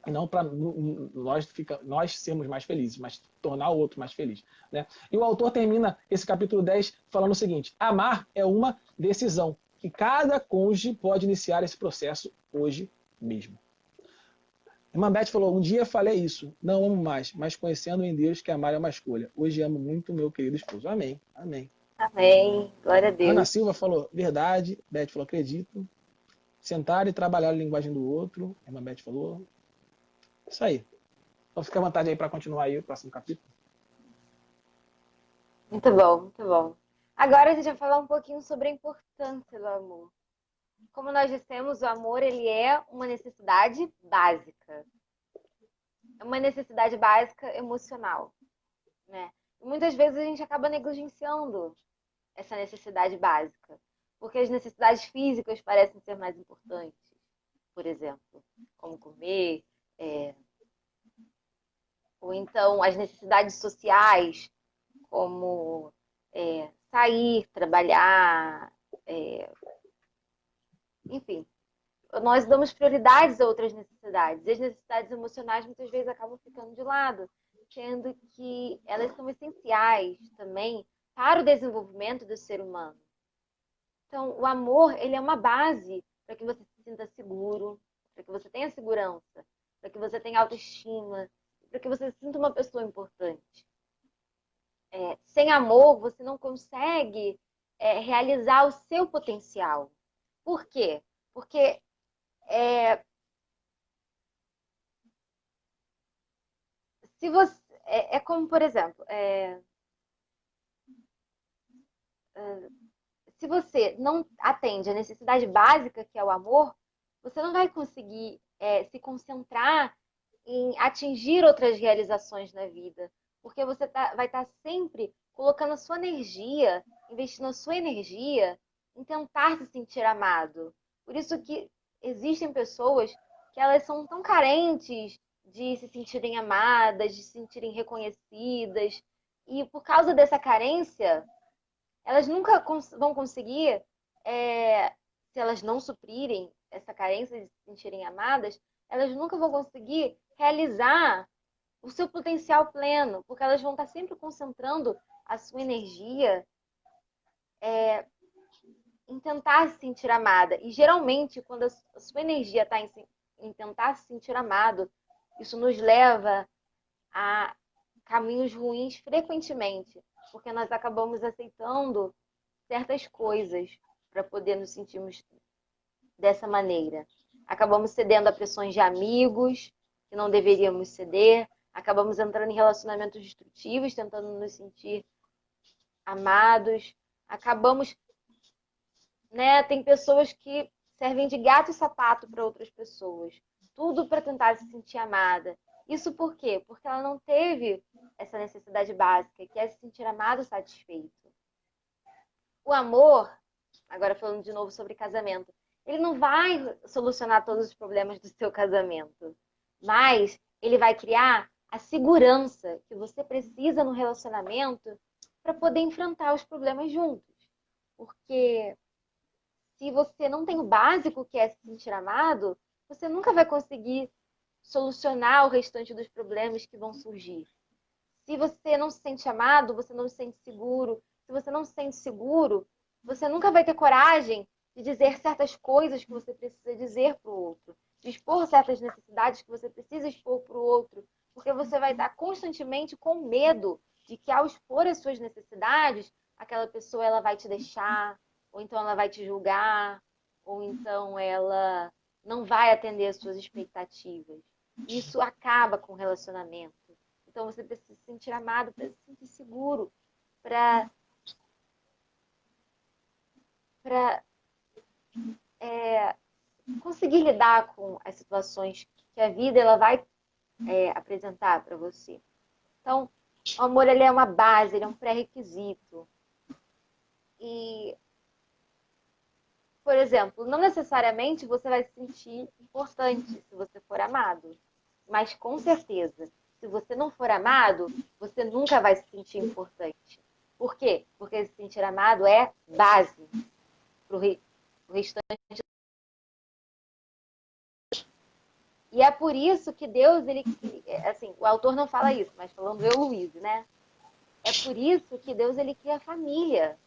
E não para nós sermos mais felizes, mas tornar o outro mais feliz, né? E o autor termina esse capítulo 10 falando o seguinte: amar é uma decisão que cada cônjuge pode iniciar esse processo hoje mesmo. Irmã Beth falou, um dia falei isso, não amo mais, mas conhecendo em Deus que amar é uma escolha. Hoje amo muito meu querido esposo. Amém, amém. Amém. Glória a Ana Deus. Silva falou, verdade. Beth falou, acredito. Sentar e trabalhar a linguagem do outro. Irmã Beth falou. Isso aí. Então fica à vontade aí para continuar aí o próximo capítulo. Muito bom, muito bom. Agora a gente vai falar um pouquinho sobre a importância do amor. Como nós dissemos, o amor ele é uma necessidade básica. É uma necessidade básica emocional, né? E muitas vezes a gente acaba negligenciando essa necessidade básica, porque as necessidades físicas parecem ser mais importantes, por exemplo, como comer, ou então as necessidades sociais, como sair, trabalhar, enfim. Nós damos prioridades a outras necessidades. E as necessidades emocionais muitas vezes acabam ficando de lado, sendo que elas são essenciais também para o desenvolvimento do ser humano. Então, o amor, ele é uma base para que você se sinta seguro, para que você tenha segurança, para que você tenha autoestima, para que você se sinta uma pessoa importante. Sem amor, você não consegue realizar o seu potencial. Por quê? Porque se você como, por exemplo, se você não atende a necessidade básica, que é o amor, você não vai conseguir se concentrar em atingir outras realizações na vida, porque você vai estar sempre colocando a sua energia, investindo a sua energia em tentar se sentir amado. Por isso que existem pessoas que elas são tão carentes de se sentirem amadas, de se sentirem reconhecidas, e por causa dessa carência, elas nunca vão conseguir, se elas não suprirem essa carência de se sentirem amadas, elas nunca vão conseguir realizar o seu potencial pleno, porque elas vão estar sempre concentrando a sua energia em tentar se sentir amada. E geralmente, quando a sua energia está em tentar se sentir amado, isso nos leva a caminhos ruins frequentemente, porque nós acabamos aceitando certas coisas para poder nos sentirmos dessa maneira. Acabamos cedendo a pressões de amigos que não deveríamos ceder, acabamos entrando em relacionamentos destrutivos, tentando nos sentir amados, acabamos, né, tem pessoas que servem de gato e sapato para outras pessoas, tudo para tentar se sentir amada. Isso por quê? Porque ela não teve essa necessidade básica, que é se sentir amado, satisfeito. O amor, agora falando de novo sobre casamento, ele não vai solucionar todos os problemas do seu casamento, mas ele vai criar a segurança que você precisa no relacionamento para poder enfrentar os problemas juntos. Porque se você não tem o básico, que é se sentir amado, você nunca vai conseguir solucionar o restante dos problemas que vão surgir. Se você não se sente amado, você não se sente seguro. Se você não se sente seguro, você nunca vai ter coragem de dizer certas coisas que você precisa dizer para o outro, de expor certas necessidades que você precisa expor para o outro, porque você vai estar constantemente com medo de que ao expor as suas necessidades, aquela pessoa ela vai te deixar, ou então ela vai te julgar, ou então ela não vai atender às suas expectativas. Isso acaba com o relacionamento. Então você precisa se sentir amado, para se sentir seguro, para conseguir lidar com as situações que a vida ela vai apresentar para você. Então, o amor ele é uma base, ele é um pré-requisito. E, por exemplo, não necessariamente você vai se sentir importante se você for amado. Mas, com certeza, se você não for amado, você nunca vai se sentir importante. Por quê? Porque se sentir amado é base para o restante. E é por isso que Deus, ele, assim, o autor não fala isso, mas falando eu, Luiz, né? É por isso que Deus, ele cria a família.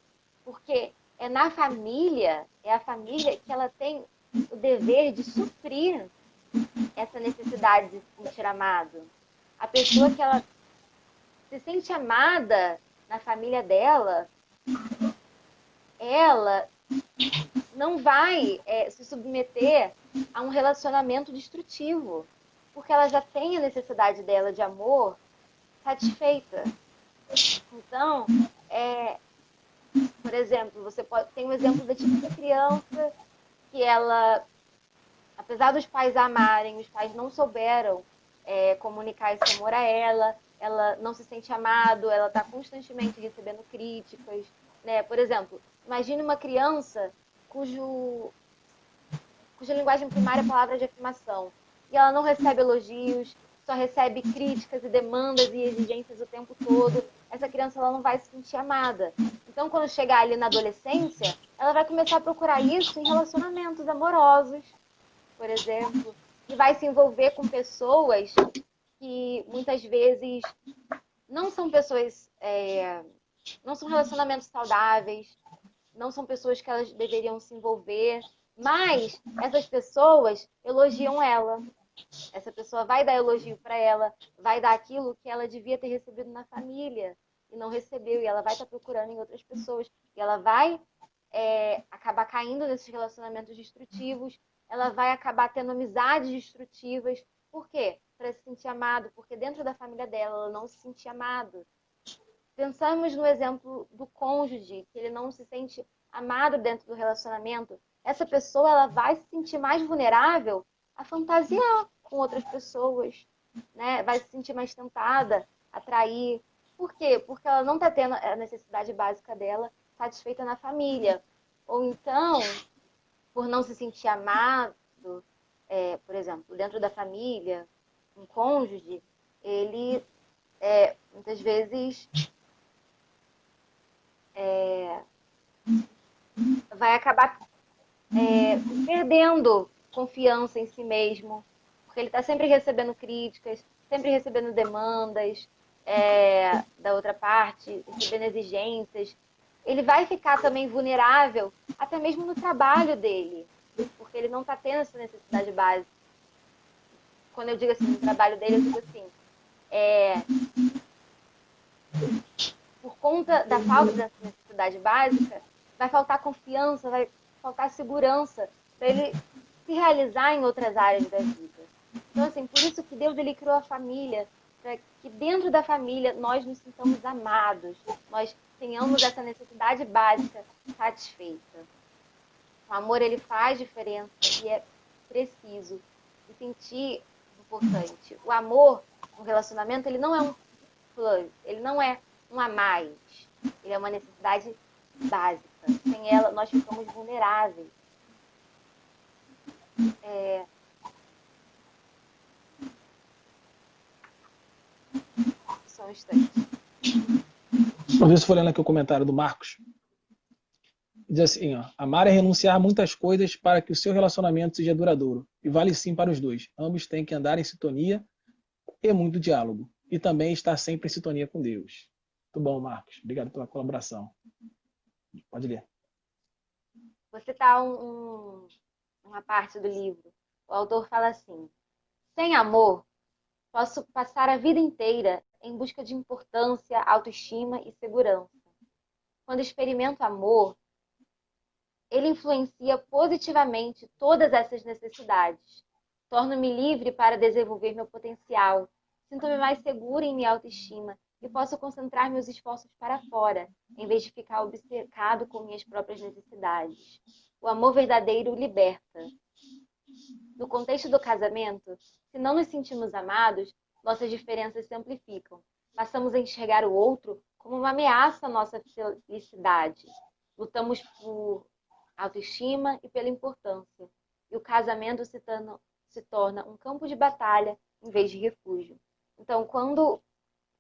Porque é na família, é a família que ela tem o dever de suprir essa necessidade de se sentir amado. A pessoa que ela se sente amada na família dela, ela não vai se submeter a um relacionamento destrutivo, porque ela já tem a necessidade dela de amor satisfeita. Então, por exemplo, você pode ter um exemplo da típica criança que ela, apesar dos pais a amarem, os pais não souberam comunicar esse amor a ela não se sente amado, ela está constantemente recebendo críticas, né? Por exemplo, imagine uma criança cuja linguagem primária é a palavra de afirmação. E ela não recebe elogios, só recebe críticas e demandas e exigências o tempo todo. Essa criança ela não vai se sentir amada. Então, quando chegar ali na adolescência, ela vai começar a procurar isso em relacionamentos amorosos, por exemplo. E vai se envolver com pessoas que muitas vezes não são pessoas... não são relacionamentos saudáveis, não são pessoas que elas deveriam se envolver, mas essas pessoas elogiam ela. Essa pessoa vai dar elogio para ela, vai dar aquilo que ela devia ter recebido na família e não recebeu, e ela vai estar procurando em outras pessoas, e ela vai acabar caindo nesses relacionamentos destrutivos, ela vai acabar tendo amizades destrutivas. Por quê? Para se sentir amado, porque dentro da família dela ela não se sentia amado. Pensamos no exemplo do cônjuge, que ele não se sente amado dentro do relacionamento. Essa pessoa ela vai se sentir mais vulnerável a fantasiar com outras pessoas, né? Vai se sentir mais tentada a trair. Por quê? Porque ela não está tendo a necessidade básica dela satisfeita na família. Ou então, por não se sentir amado, por exemplo, dentro da família, um cônjuge, ele muitas vezes vai acabar perdendo confiança em si mesmo, porque ele está sempre recebendo críticas, sempre recebendo demandas da outra parte, recebendo exigências. Ele vai ficar também vulnerável, até mesmo no trabalho dele, porque ele não está tendo essa necessidade básica. Quando eu digo assim, no trabalho dele, eu digo assim, por conta da falta dessa necessidade básica, vai faltar confiança, vai faltar segurança para ele se realizar em outras áreas da vida. Então, assim, por isso que Deus ele criou a família, para que dentro da família nós nos sintamos amados, nós tenhamos essa necessidade básica satisfeita. O amor, ele faz diferença e é preciso se sentir importante. O amor no relacionamento, ele não é um plus, ele não é um a mais. Ele é uma necessidade básica. Sem ela, nós ficamos vulneráveis. Só um instante. Vamos ver se for lendo aqui o comentário do Marcos. Diz assim, ó, amar é renunciar a muitas coisas para que o seu relacionamento seja duradouro. E vale sim para os dois. Ambos têm que andar em sintonia e muito diálogo. e também estar sempre em sintonia com Deus. Muito bom, Marcos. Obrigado pela colaboração. Pode ler. Vou citar uma parte do livro. O autor fala assim: sem amor, posso passar a vida inteira em busca de importância, autoestima e segurança. Quando experimento amor, ele influencia positivamente todas essas necessidades. Torno-me livre para desenvolver meu potencial. Sinto-me mais segura em minha autoestima e posso concentrar meus esforços para fora, em vez de ficar obcecado com minhas próprias necessidades. O amor verdadeiro liberta. No contexto do casamento, se não nos sentimos amados, nossas diferenças se amplificam. Passamos a enxergar o outro como uma ameaça à nossa felicidade. Lutamos por autoestima e pela importância. E o casamento se torna um campo de batalha em vez de refúgio. Então, quando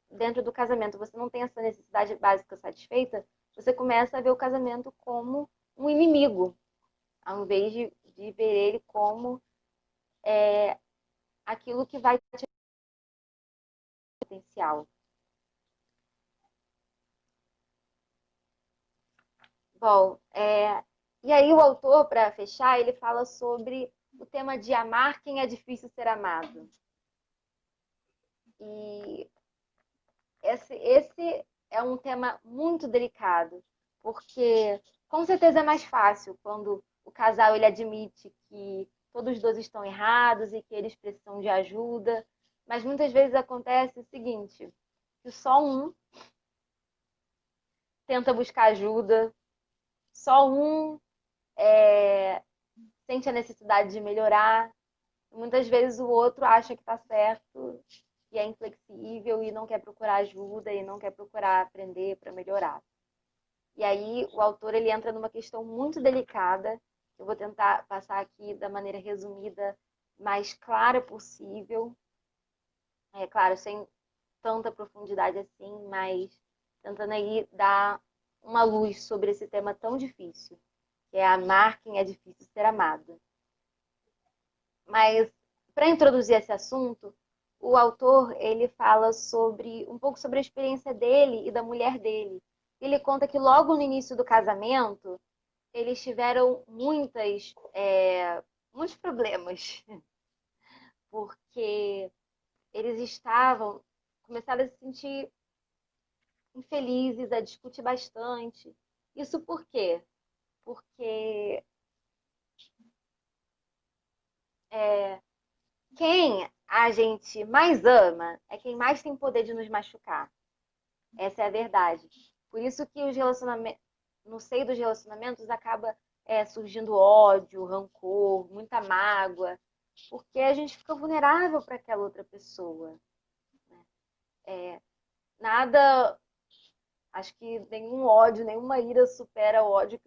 dentro do casamento você não tem essa necessidade básica satisfeita, você começa a ver o casamento como um inimigo, ao invés de ver ele como aquilo que vai te potencial. Bom, e aí o autor, para fechar, ele fala sobre o tema de amar quem é difícil ser amado. E esse é um tema muito delicado, porque com certeza é mais fácil quando o casal ele admite que todos os dois estão errados e que eles precisam de ajuda, mas muitas vezes acontece o seguinte, que só um tenta buscar ajuda, só um sente a necessidade de melhorar, muitas vezes o outro acha que está certo e é inflexível e não quer procurar ajuda e não quer procurar aprender para melhorar. E aí o autor ele entra numa questão muito delicada. Eu vou tentar passar aqui da maneira resumida, mais clara possível. É claro, sem tanta profundidade assim, mas tentando aí dar uma luz sobre esse tema tão difícil, que é amar quem é difícil ser amado. Mas para introduzir esse assunto, o autor ele fala um pouco sobre a experiência dele e da mulher dele. Ele conta que logo no início do casamento eles tiveram muitos problemas, porque eles começaram a se sentir infelizes, a discutir bastante. Isso por quê? Porque quem a gente mais ama é quem mais tem poder de nos machucar. Essa é a verdade. Por isso que os relacionamentos, no seio dos relacionamentos acaba surgindo ódio, rancor, muita mágoa, porque a gente fica vulnerável para aquela outra pessoa. Nada, acho que nenhum ódio, nenhuma ira supera o ódio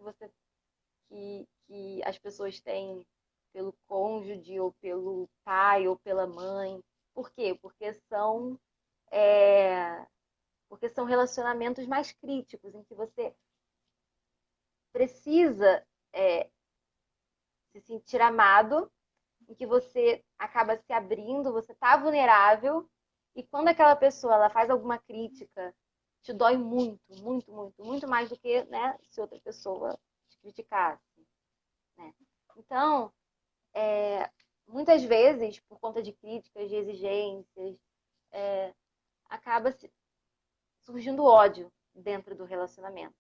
que as pessoas têm pelo cônjuge, ou pelo pai, ou pela mãe. Por quê? Porque são relacionamentos mais críticos, em que você precisa se sentir amado, em que você acaba se abrindo, você está vulnerável, e quando aquela pessoa ela faz alguma crítica, te dói muito, muito, muito, muito mais do que, né, se outra pessoa te criticasse. Né? Então, muitas vezes, por conta de críticas, de exigências, acaba surgindo ódio dentro do relacionamento.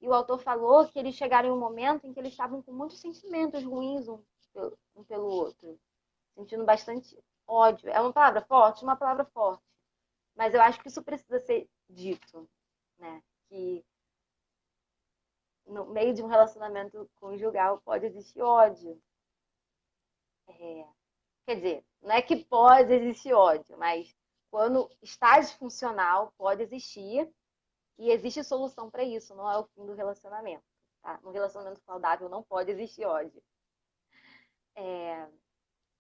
E o autor falou que eles chegaram em um momento em que eles estavam com muitos sentimentos ruins um pelo outro, sentindo bastante ódio. É uma palavra forte? Uma palavra forte. Mas eu acho que isso precisa ser dito, né? Que no meio de um relacionamento conjugal pode existir ódio. Quer dizer, não é que pode existir ódio, mas quando está disfuncional, pode existir e existe solução para isso, não é o fim do relacionamento. Tá? No relacionamento saudável não pode existir ódio.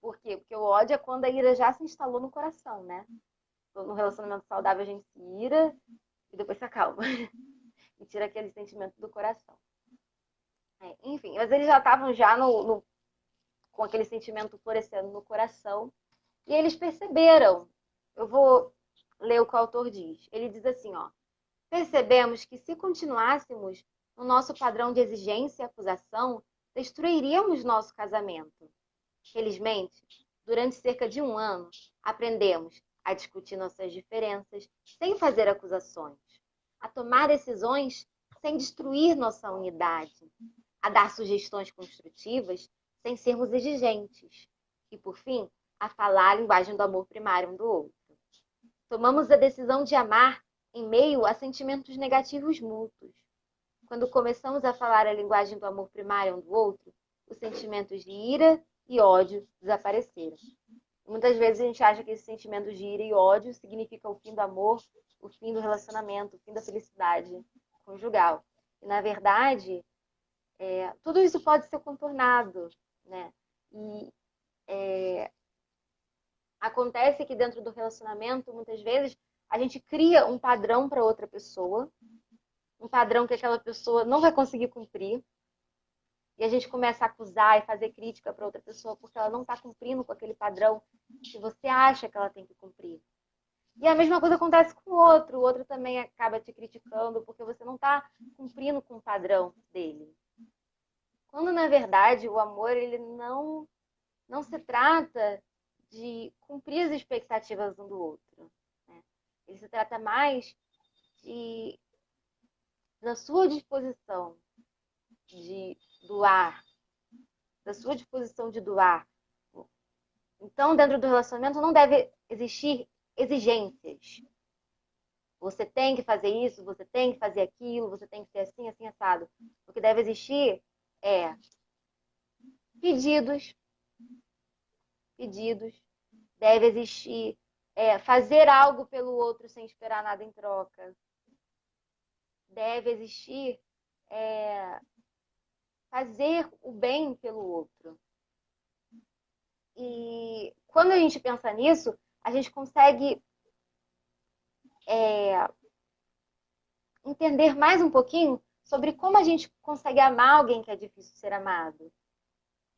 Por quê? Porque o ódio é quando a ira já se instalou no coração, né? No relacionamento saudável a gente se ira e depois se acalma. E tira aquele sentimento do coração. Enfim, mas eles já estavam já com aquele sentimento florescendo no coração. E eles perceberam. Eu vou ler o que o autor diz. Ele diz assim, ó: percebemos que se continuássemos no nosso padrão de exigência e acusação, destruiríamos nosso casamento. Felizmente, durante cerca de 1 ano, aprendemos a discutir nossas diferenças sem fazer acusações, a tomar decisões sem destruir nossa unidade, a dar sugestões construtivas sem sermos exigentes e, por fim, a falar a linguagem do amor primário um do outro. Tomamos a decisão de amar em meio a sentimentos negativos mútuos. Quando começamos a falar a linguagem do amor primário um do outro, os sentimentos de ira e ódio desapareceram. Muitas vezes a gente acha que esses sentimentos de ira e ódio significam o fim do amor, o fim do relacionamento, o fim da felicidade conjugal. E, na verdade, tudo isso pode ser contornado, né? E acontece que dentro do relacionamento, muitas vezes, a gente cria um padrão para outra pessoa, um padrão que aquela pessoa não vai conseguir cumprir, e a gente começa a acusar e fazer crítica para outra pessoa porque ela não está cumprindo com aquele padrão que você acha que ela tem que cumprir. E a mesma coisa acontece com o outro também acaba te criticando porque você não está cumprindo com o padrão dele. Quando, na verdade, o amor ele não se trata de cumprir as expectativas um do outro, né? Ele se trata mais da sua disposição de doar, da sua disposição de doar. Então, dentro do relacionamento não deve existir exigências. Você tem que fazer isso, você tem que fazer aquilo, você tem que ser assim, assim, assado. O que deve existir é pedidos, deve existir fazer algo pelo outro sem esperar nada em troca. Deve existir fazer o bem pelo outro. E quando a gente pensa nisso, a gente consegue entender mais um pouquinho sobre como a gente consegue amar alguém que é difícil ser amado.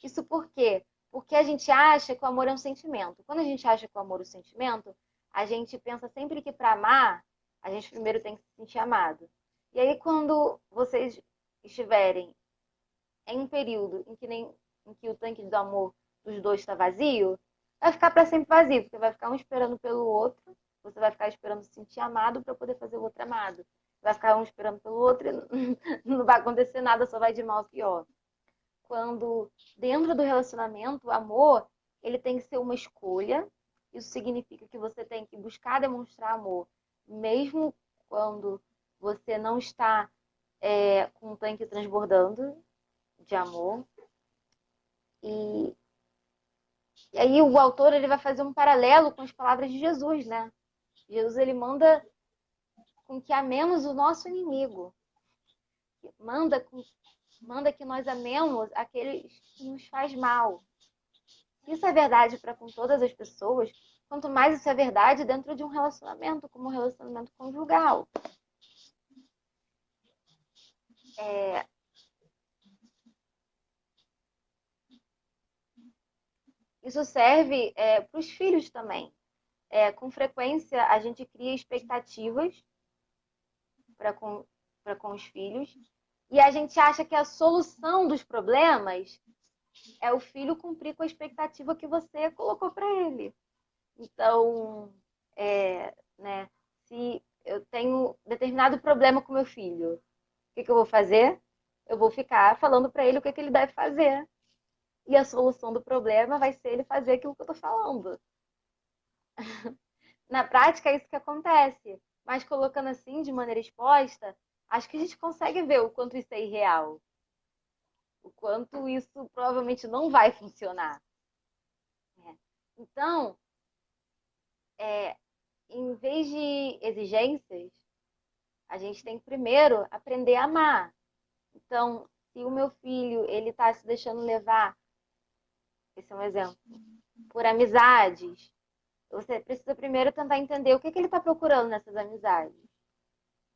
Isso por quê? Porque a gente acha que o amor é um sentimento. Quando a gente acha que o amor é um sentimento, a gente pensa sempre que para amar, a gente primeiro tem que se sentir amado. E aí, quando vocês estiverem em um período em que o tanque do amor dos dois está vazio, vai ficar para sempre vazio, porque vai ficar um esperando pelo outro, você vai ficar esperando se sentir amado para poder fazer o outro amado. Vai ficar um esperando pelo outro e não vai acontecer nada, só vai de mal a pior. Quando dentro do relacionamento, o amor, ele tem que ser uma escolha. Isso significa que você tem que buscar demonstrar amor, mesmo quando você não está com o tanque transbordando de amor. E aí o autor ele vai fazer um paralelo com as palavras de Jesus, né? Jesus ele manda com que amemos o nosso inimigo. Manda que nós amemos aqueles que nos faz mal. Isso é verdade para com todas as pessoas, quanto mais isso é verdade dentro de um relacionamento, como um relacionamento conjugal. Isso serve para os filhos também. Com frequência, a gente cria expectativas para com os filhos e a gente acha que a solução dos problemas é o filho cumprir com a expectativa que você colocou para ele. Então, né, se eu tenho determinado problema com meu filho, o que eu vou fazer? Eu vou ficar falando para ele o que ele deve fazer. E a solução do problema vai ser ele fazer aquilo que eu estou falando. Na prática, é isso que acontece. Mas colocando assim, de maneira exposta, acho que a gente consegue ver o quanto isso é irreal. O quanto isso provavelmente não vai funcionar. Então, em vez de exigências, a gente tem que primeiro aprender a amar. Então, se o meu filho ele está se deixando levar, esse é um exemplo, por amizades, você precisa primeiro tentar entender o que ele está procurando nessas amizades.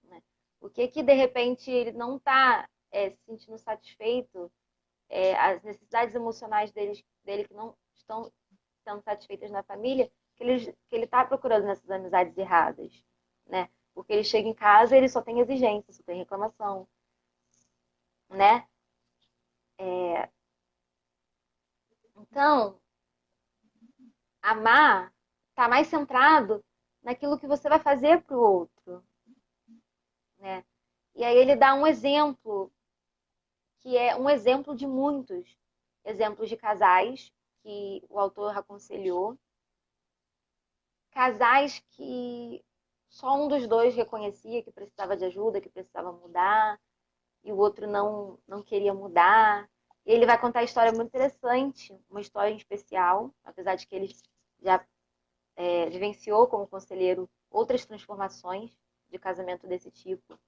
Né? O que de repente ele não está se sentindo satisfeito, as necessidades emocionais dele que não estão sendo satisfeitas na família, o que ele está procurando nessas amizades erradas, né? Porque ele chega em casa e ele só tem exigência, só tem reclamação, né? Então, amar está mais centrado naquilo que você vai fazer para o outro, né? E aí ele dá um exemplo, que é um exemplo de muitos exemplos de casais que o autor aconselhou. Casais que só um dos dois reconhecia que precisava de ajuda, que precisava mudar, e o outro não queria mudar. E ele vai contar a história muito interessante, uma história em especial, apesar de que ele já vivenciou como conselheiro outras transformações de casamento desse tipo.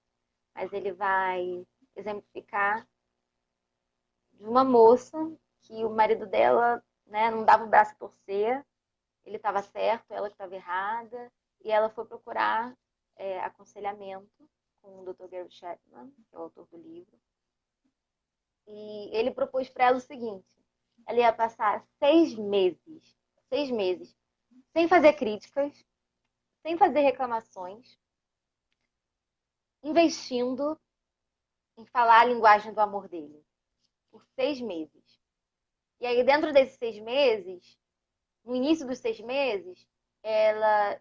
Mas ele vai exemplificar de uma moça que o marido dela, né, não dava o braço a torcer, ele estava certo, ela que estava errada, e ela foi procurar aconselhamento com o Dr. Gary Chapman, que é o autor do livro. E ele propôs para ela o seguinte: ela ia passar 6 meses, sem fazer críticas, sem fazer reclamações, investindo em falar a linguagem do amor dele, por 6 meses. E aí, dentro desses 6 meses, no início dos 6 meses, ela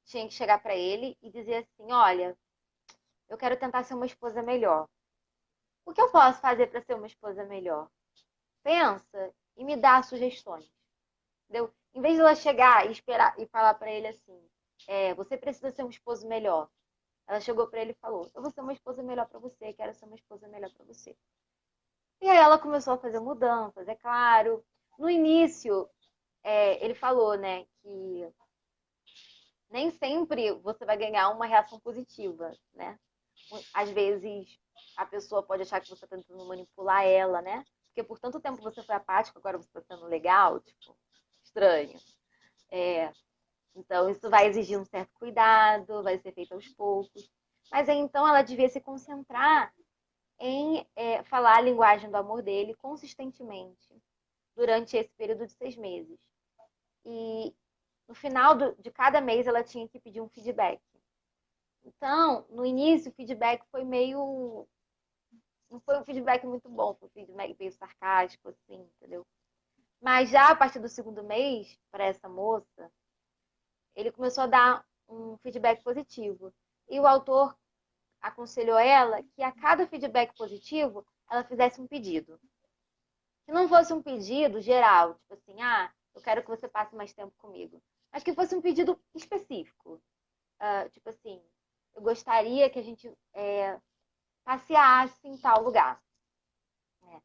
tinha que chegar para ele e dizer assim: olha, eu quero tentar ser uma esposa melhor. O que eu posso fazer para ser uma esposa melhor? Pensa e me dá sugestões. Entendeu? Em vez de ela chegar e esperar e falar para ele assim: você precisa ser um esposo melhor. Ela chegou para ele e falou: eu vou ser uma esposa melhor para você, quero ser uma esposa melhor para você. E aí ela começou a fazer mudanças, é claro. No início, ele falou, né, que nem sempre você vai ganhar uma reação positiva, né? Às vezes a pessoa pode achar que você está tentando manipular ela, né? Porque por tanto tempo você foi apático, agora você está sendo legal, tipo, estranho. Então isso vai exigir um certo cuidado, vai ser feito aos poucos. Mas aí, então ela devia se concentrar em falar a linguagem do amor dele consistentemente durante esse período de 6 meses. E no final de cada mês ela tinha que pedir um feedback. Então, no início, o feedback foi meio. Não foi um feedback muito bom, foi um feedback meio sarcástico, assim, entendeu? Mas já a partir do segundo mês, para essa moça, ele começou a dar um feedback positivo. E o autor aconselhou ela que a cada feedback positivo, ela fizesse um pedido. Que não fosse um pedido geral, tipo assim, eu quero que você passe mais tempo comigo. Mas que fosse um pedido específico. Tipo assim, eu gostaria que a gente passeasse em tal lugar. Né?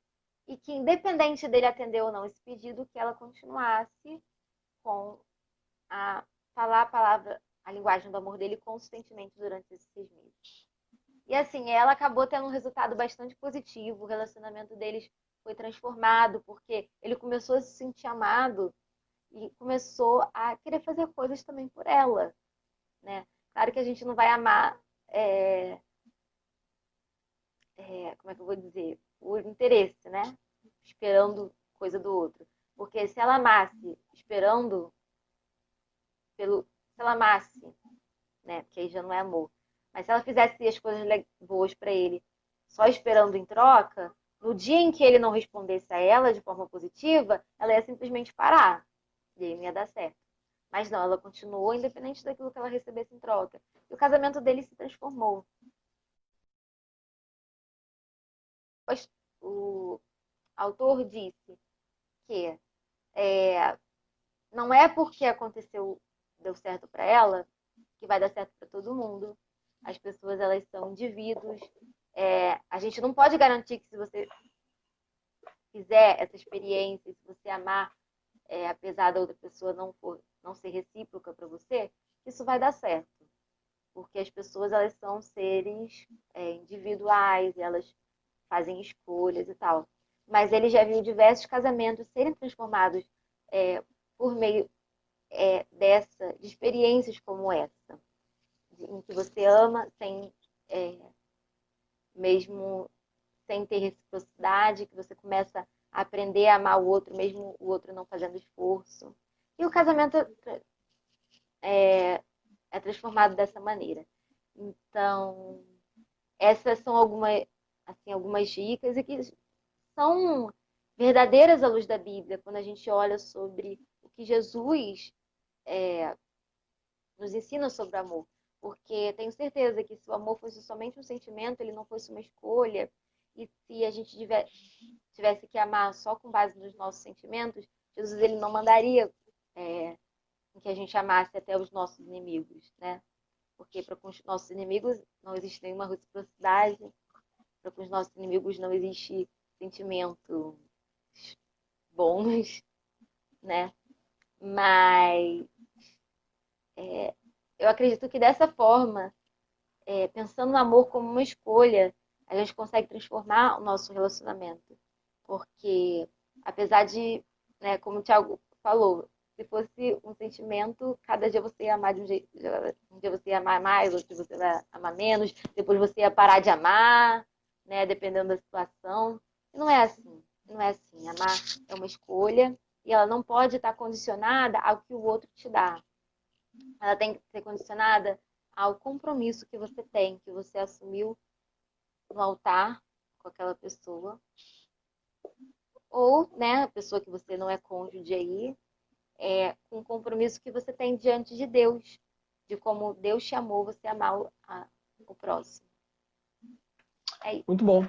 E que, independente dele atender ou não esse pedido, que ela continuasse com falar a palavra, a linguagem do amor dele consistentemente durante esses 6 meses. E assim, ela acabou tendo um resultado bastante positivo, o relacionamento deles foi transformado, porque ele começou a se sentir amado e começou a querer fazer coisas também por ela, né? Claro que a gente não vai amar, como é que eu vou dizer, por interesse, né? Esperando coisa do outro. Porque se ela amasse esperando se ela amasse, né? Porque aí já não é amor. Mas se ela fizesse as coisas boas para ele, só esperando em troca, no dia em que ele não respondesse a ela de forma positiva, ela ia simplesmente parar. E aí não ia dar certo. Mas não, ela continuou independente daquilo que ela recebesse em troca. E o casamento dele se transformou. O autor disse que não é porque deu certo para ela, que vai dar certo para todo mundo. As pessoas, elas são indivíduos. A gente não pode garantir que se você fizer essa experiência, se você amar, apesar da outra pessoa não ser recíproca para você, isso vai dar certo. Porque as pessoas, elas são seres individuais, elas fazem escolhas e tal. Mas ele já viu diversos casamentos serem transformados por meio de experiências como essa, em que você ama mesmo sem ter reciprocidade, que você começa a aprender a amar o outro, mesmo o outro não fazendo esforço. E o casamento é transformado dessa maneira. Então, essas são algumas dicas e que são verdadeiras à luz da Bíblia, quando a gente olha sobre o que Jesus nos ensina sobre o amor. Porque tenho certeza que se o amor fosse somente um sentimento, ele não fosse uma escolha, e se a gente tivesse que amar só com base nos nossos sentimentos, Jesus ele não mandaria que a gente amasse até os nossos inimigos, né? Porque para com os nossos inimigos não existe nenhuma reciprocidade, para com os nossos inimigos não existe sentimento bons, né? Mas eu acredito que dessa forma, pensando no amor como uma escolha, a gente consegue transformar o nosso relacionamento. Porque, apesar de, né, como o Thiago falou, se fosse um sentimento, cada dia você ia amar de um jeito. Um dia você ia amar mais, outro dia você vai amar menos, depois você ia parar de amar, né, dependendo da situação. E não é assim. Não é assim. Amar é uma escolha e ela não pode estar condicionada ao que o outro te dá. Ela tem que ser condicionada ao compromisso que você tem, que você assumiu no altar com aquela pessoa. Ou, né, a pessoa que você não é cônjuge aí, com o compromisso que você tem diante de Deus, de como Deus te amou, você amar o próximo. É isso. Muito bom.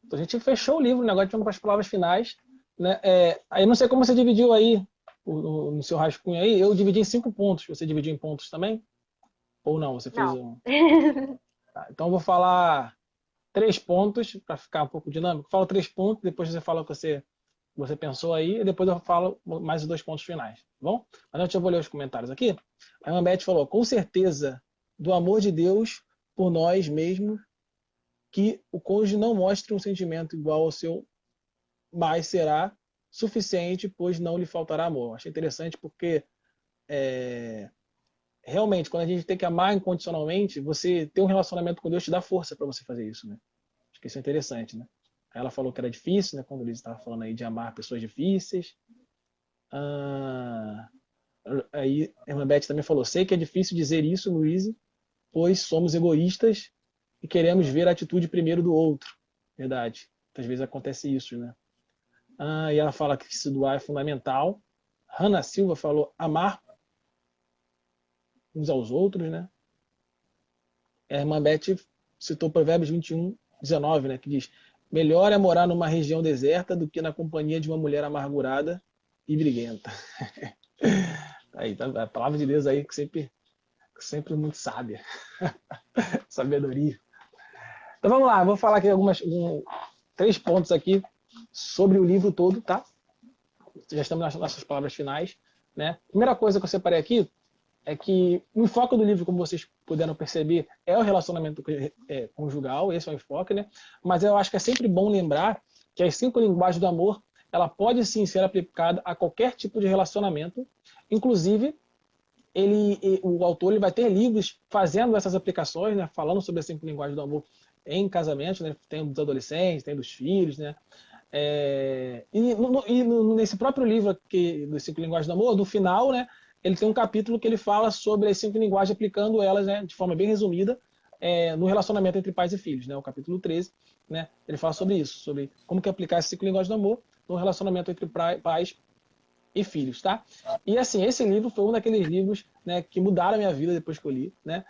Então a gente fechou o livro, né? Agora vamos para as palavras finais. Né? Aí não sei como você dividiu aí no seu rascunho aí. Eu dividi em 5 pontos. Você dividiu em pontos também? Ou não? Você fez Não. um. Tá, então eu vou falar 3 pontos para ficar um pouco dinâmico. Falo 3 pontos, depois você fala o que você pensou aí, e depois eu falo mais os 2 pontos finais, tá bom? Mas antes eu vou ler os comentários aqui. A Amabete falou: com certeza, do amor de Deus por nós mesmos, que o cônjuge não mostre um sentimento igual ao seu, mas será suficiente, pois não lhe faltará amor. Achei interessante porque realmente, quando a gente tem que amar incondicionalmente, você ter um relacionamento com Deus te dá força para você fazer isso, né? Acho que isso é interessante, né? Aí ela falou que era difícil, né? Quando o Luiz estava falando aí de amar pessoas difíceis. Ah, aí a irmã Beth também falou: sei que é difícil dizer isso, Luiz, pois somos egoístas e queremos ver a atitude primeiro do outro. Verdade. Às vezes acontece isso, né? E ela fala que se doar é fundamental. Hanna Silva falou: amar uns aos outros, né? A irmã Beth citou Provérbios 21:19, né? Que diz: melhor é morar numa região deserta do que na companhia de uma mulher amargurada e briguenta. Aí, tá, a palavra de Deus aí que sempre muito sábia. Sabedoria. Então vamos lá, vou falar aqui 3 pontos aqui sobre o livro todo, tá? Já estamos nas nossas palavras finais, né? Primeira coisa que eu separei aqui é que o enfoque do livro, como vocês puderam perceber, é o relacionamento conjugal, esse é o enfoque, né? Mas eu acho que é sempre bom lembrar que as 5 linguagens do amor, ela pode sim ser aplicada a qualquer tipo de relacionamento, inclusive o autor ele vai ter livros fazendo essas aplicações, né? Falando sobre as 5 linguagens do amor em casamentos, né? Tem dos adolescentes, tem dos filhos, né? Nesse próprio livro aqui, dos 5 linguagens do amor, do final, né? Ele tem um capítulo que ele fala sobre as 5 linguagens, aplicando elas, né, de forma bem resumida, no relacionamento entre pais e filhos, né? O capítulo 13, né? Ele fala sobre isso, sobre como que aplicar as 5 linguagens do amor no relacionamento entre pais e filhos, tá? E assim, esse livro foi um daqueles livros, né, que mudaram a minha vida depois que eu li, né?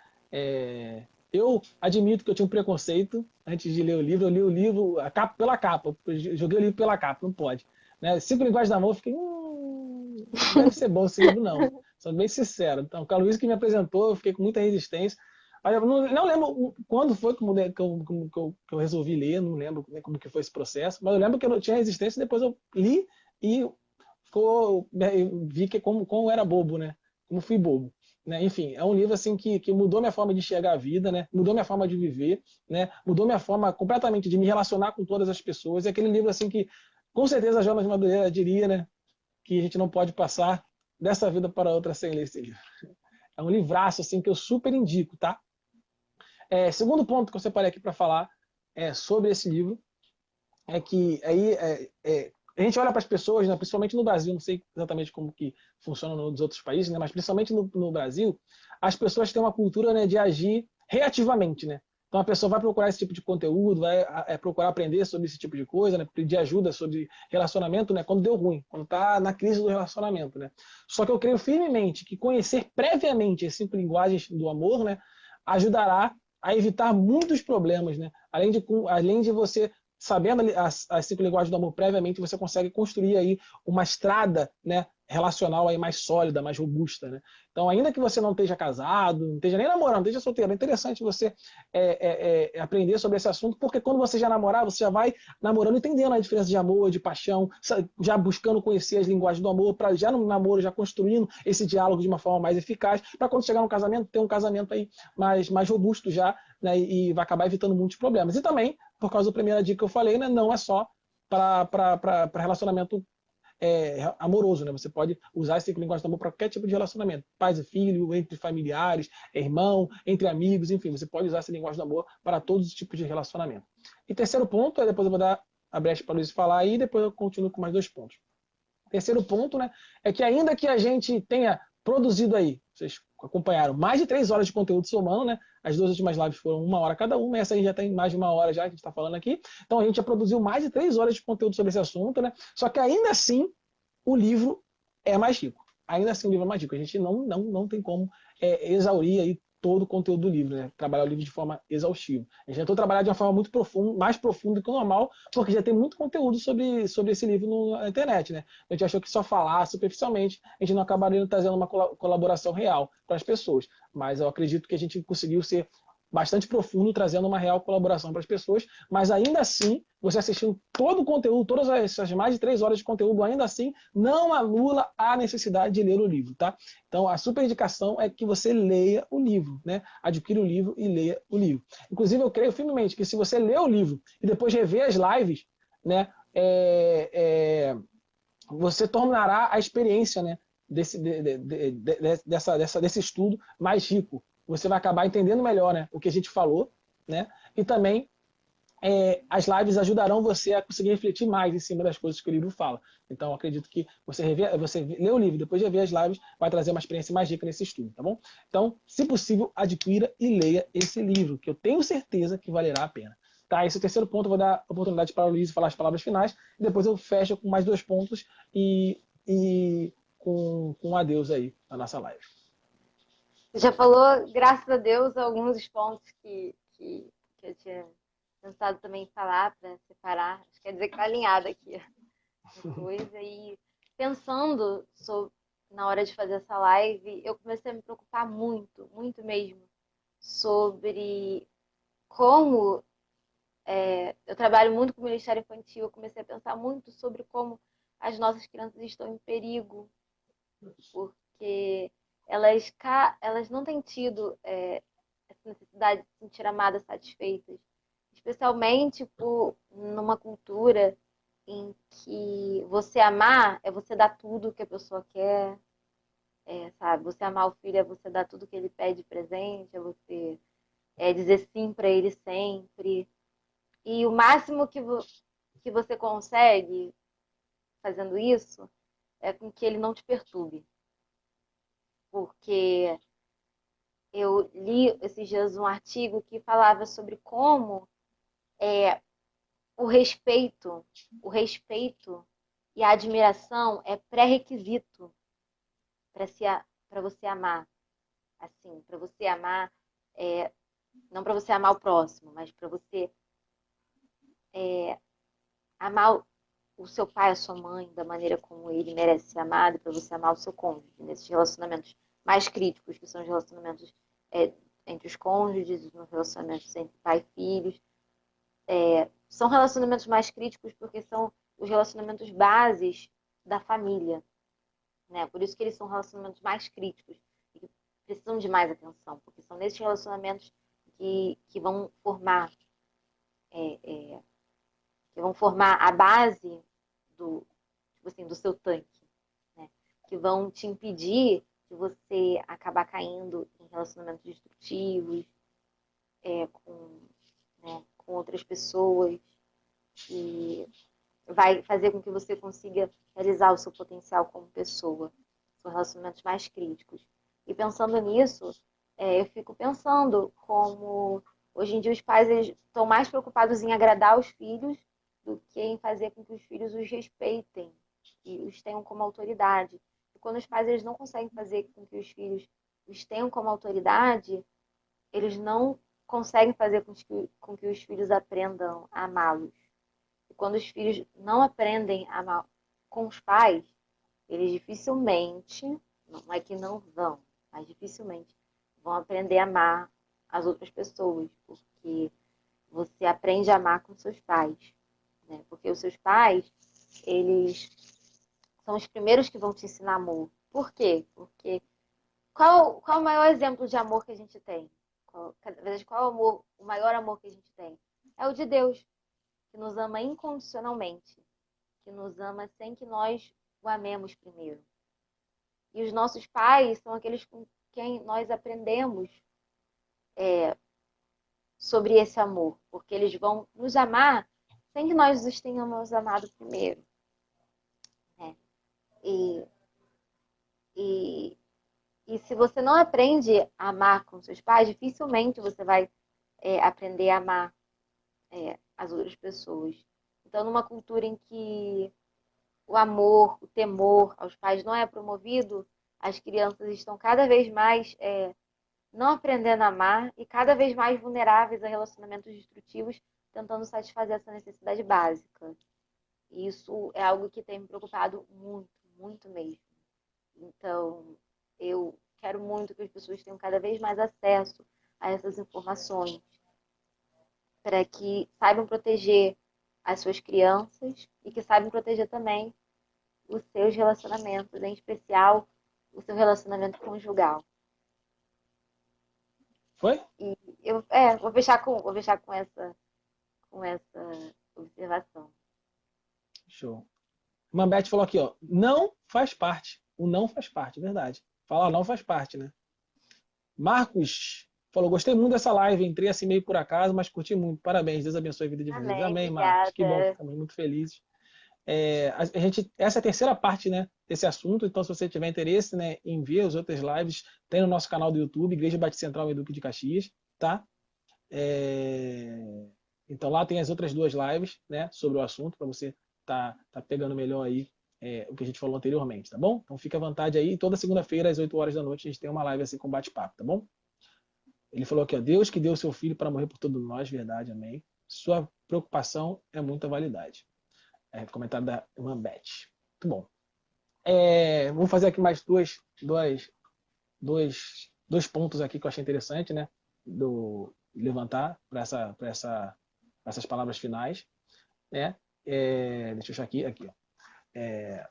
Eu admito que eu tinha um preconceito antes de ler o livro. Eu li o livro pela capa, eu joguei o livro pela capa, não pode. Né? 5 linguagens do amor, eu fiquei, não deve ser bom esse livro não. Sou bem sincero. Então, o Carlos Luiz que me apresentou, eu fiquei com muita resistência. Mas eu não lembro quando foi que eu resolvi ler, não lembro como que foi esse processo, mas eu lembro que eu não tinha resistência, depois eu li e vi que como era bobo, né? Como fui bobo. Né? Enfim, é um livro assim que mudou minha forma de enxergar a vida, né? Mudou minha forma de viver, né? Mudou minha forma completamente de me relacionar com todas as pessoas. É aquele livro assim que, com certeza, a Jonas Madureira diria, né? Que a gente não pode passar dessa vida para outra sem ler esse livro. É um livraço assim que eu super indico, tá? Segundo ponto que eu separei aqui para falar sobre esse livro é que aí a gente olha para as pessoas, né, principalmente no Brasil, não sei exatamente como que funciona nos outros países, né, mas principalmente no Brasil, as pessoas têm uma cultura, né, de agir reativamente, né? Então a pessoa vai procurar esse tipo de conteúdo, vai procurar aprender sobre esse tipo de coisa, né, pedir ajuda sobre relacionamento, né, quando deu ruim, quando está na crise do relacionamento, né? Só que eu creio firmemente que conhecer previamente as 5 linguagens do amor, né, ajudará a evitar muitos problemas, né? Além de você sabendo as 5 linguagens do amor previamente, você consegue construir aí uma estrada, né, relacional aí mais sólida, mais robusta, né? Então, ainda que você não esteja casado, não esteja nem namorando, não esteja solteiro, é interessante você aprender sobre esse assunto, porque quando você já namorar, você já vai namorando, entendendo a diferença de amor, de paixão, já buscando conhecer as linguagens do amor, para já no namoro, já construindo esse diálogo de uma forma mais eficaz, para quando chegar no casamento, ter um casamento aí mais robusto já, né, e vai acabar evitando muitos problemas. E também, por causa da primeira dica que eu falei, né, não é só para relacionamento amoroso, né? Você pode usar esse 5 linguagens do amor para qualquer tipo de relacionamento, pais e filho, entre familiares, irmão, entre amigos, enfim, você pode usar essa linguagem do amor para todos os tipos de relacionamento. E terceiro ponto, depois eu vou dar a brecha para o Luiz falar aí, e depois eu continuo com mais 2 pontos. Terceiro ponto, né, é que ainda que a gente tenha produzido aí, vocês acompanharam, mais de 3 horas de conteúdo somando, né? As 2 últimas lives foram 1 hora cada uma, essa aí já tem mais de 1 hora já que a gente está falando aqui. Então a gente já produziu mais de 3 horas de conteúdo sobre esse assunto, né? Só que ainda assim o livro é mais rico. Ainda assim o livro é mais rico. A gente não tem como exaurir aí todo o conteúdo do livro, né? Trabalhar o livro de forma exaustiva. A gente tentou trabalhar de uma forma muito profunda, mais profunda que o normal, porque já tem muito conteúdo sobre esse livro na internet, né? A gente achou que só falar superficialmente, a gente não acabaria trazendo uma colaboração real para as pessoas. Mas eu acredito que a gente conseguiu ser bastante profundo, trazendo uma real colaboração para as pessoas, mas ainda assim, você assistindo todo o conteúdo, todas essas mais de 3 horas de conteúdo, ainda assim, não anula a necessidade de ler o livro, tá? Então, a super indicação é que você leia o livro, né? Adquira o livro e leia o livro. Inclusive, eu creio firmemente que se você ler o livro e depois rever as lives, né? Você tornará a experiência, né, desse estudo mais rico. Você vai acabar entendendo melhor, né, o que a gente falou, né, e também as lives ajudarão você a conseguir refletir mais em cima das coisas que o livro fala. Então, acredito que você lê o livro, depois de ver as lives, vai trazer uma experiência mais rica nesse estudo, tá bom? Então, se possível, adquira e leia esse livro, que eu tenho certeza que valerá a pena. Tá, esse é o terceiro ponto, eu vou dar a oportunidade para o Luiz falar as palavras finais, e depois eu fecho com mais 2 pontos e com um adeus aí na nossa live. Você já falou, graças a Deus, alguns dos pontos que eu tinha pensado também em falar para separar. Acho que quer dizer que está alinhada aqui a coisa. E pensando na hora de fazer essa live, eu comecei a me preocupar muito, muito mesmo, sobre como eu trabalho muito com o Ministério Infantil. Eu comecei a pensar muito sobre como as nossas crianças estão em perigo, porque elas não têm tido essa necessidade de se sentir amadas, satisfeitas, especialmente numa cultura em que você amar é você dar tudo que a pessoa quer, sabe? Você amar o filho é você dar tudo que ele pede de presente, é você dizer sim para ele sempre. E o máximo que você consegue fazendo isso é com que ele não te perturbe. Porque eu li esses dias um artigo que falava sobre como o respeito, o respeito e a admiração é pré-requisito para você amar. Assim, para você amar, não para você amar o próximo, mas para você amar o seu pai, a sua mãe, da maneira como ele merece ser amado, para você amar o seu cônjuge, nesses relacionamentos mais críticos, que são os relacionamentos entre os cônjuges, os relacionamentos entre pai e filhos. São relacionamentos mais críticos porque são os relacionamentos bases da família, né? Por isso que eles são relacionamentos mais críticos e que precisam de mais atenção, porque são nesses relacionamentos que vão formar a base tipo assim, do seu tanque, né? Que vão te impedir de você acabar caindo em relacionamentos destrutivos, com outras pessoas. E vai fazer com que você consiga realizar o seu potencial como pessoa. São relacionamentos mais críticos. E pensando nisso, eu fico pensando como hoje em dia os pais estão mais preocupados em agradar os filhos do que em fazer com que os filhos os respeitem e os tenham como autoridade. E quando os pais não conseguem fazer com que os filhos os tenham como autoridade, eles não conseguem fazer com que os filhos aprendam a amá-los. E quando os filhos não aprendem a amar com os pais, eles dificilmente, não é que não vão, mas dificilmente vão aprender a amar as outras pessoas, porque você aprende a amar com seus pais, né? Porque os seus pais, eles são os primeiros que vão te ensinar amor. Por quê? Porque qual o maior exemplo de amor que a gente tem? Qual o maior amor que a gente tem? É o de Deus, que nos ama incondicionalmente, que nos ama sem que nós o amemos primeiro. E os nossos pais são aqueles com quem nós aprendemos sobre esse amor, porque eles vão nos amar sem que nós os tenhamos amado primeiro. Né? E, e, e se você não aprende a amar com seus pais, dificilmente você vai aprender a amar as outras pessoas. Então, numa cultura em que o amor, o temor aos pais não é promovido, as crianças estão cada vez mais não aprendendo a amar e cada vez mais vulneráveis a relacionamentos destrutivos, tentando satisfazer essa necessidade básica. E isso é algo que tem me preocupado muito, muito mesmo. Então, eu quero muito que as pessoas tenham cada vez mais acesso a essas informações, para que saibam proteger as suas crianças e que saibam proteger também os seus relacionamentos, em especial o seu relacionamento conjugal. Foi? E eu vou fechar com essa observação. Show. Mambete falou aqui, ó, não faz parte. O não faz parte, verdade. Falar não faz parte, né? Marcos falou, gostei muito dessa live, entrei assim meio por acaso, mas curti muito. Parabéns, Deus abençoe a vida de vocês. Amém, Amém, Marcos. Que bom, obrigada. ficamos muito felizes. Essa é a terceira parte, né, desse assunto, então se você tiver interesse, né, em ver as outras lives, tem no nosso canal do YouTube, Igreja Batista Central em Duque de Caxias, tá? Então lá tem as outras duas lives, né, sobre o assunto, para você tá pegando melhor aí o que a gente falou anteriormente, tá bom? Então fica à vontade aí, toda segunda-feira às 8 horas da noite a gente tem uma live assim com bate-papo, tá bom? Ele falou aqui, ó, Deus que deu seu filho para morrer por todos nós, verdade, amém. Sua preocupação é muita validade. Comentário da irmã Beth. Muito bom. Vou fazer aqui mais dois pontos aqui que eu achei interessante, né? Levantar para essas palavras finais. Né? Deixa eu achar aqui. Ó.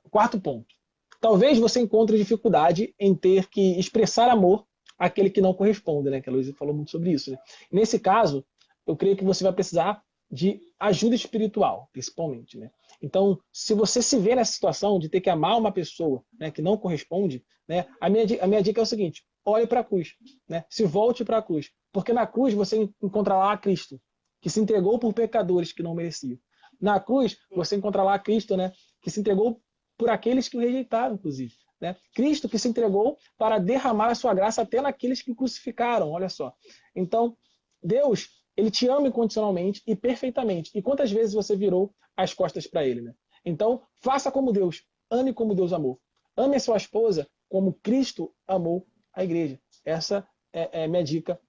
Quarto ponto. Talvez você encontre dificuldade em ter que expressar amor àquele que não corresponde, né? Que a Luísa falou muito sobre isso. Né? Nesse caso, eu creio que você vai precisar de ajuda espiritual, principalmente, né? Então, se você se vê nessa situação de ter que amar uma pessoa, né, que não corresponde, né, a minha dica é o seguinte: olhe para a cruz, né? Se volte para a cruz, porque na cruz você encontra lá Cristo, que se entregou por pecadores que não mereciam. Na cruz você encontra lá Cristo, né, que se entregou por aqueles que o rejeitaram, inclusive. Né? Cristo que se entregou para derramar a sua graça até naqueles que o crucificaram, olha só. Então, Deus, ele te ama incondicionalmente e perfeitamente. E quantas vezes você virou as costas para ele? Né? Então, faça como Deus, ame como Deus amou. Ame a sua esposa como Cristo amou a igreja. Essa é a minha dica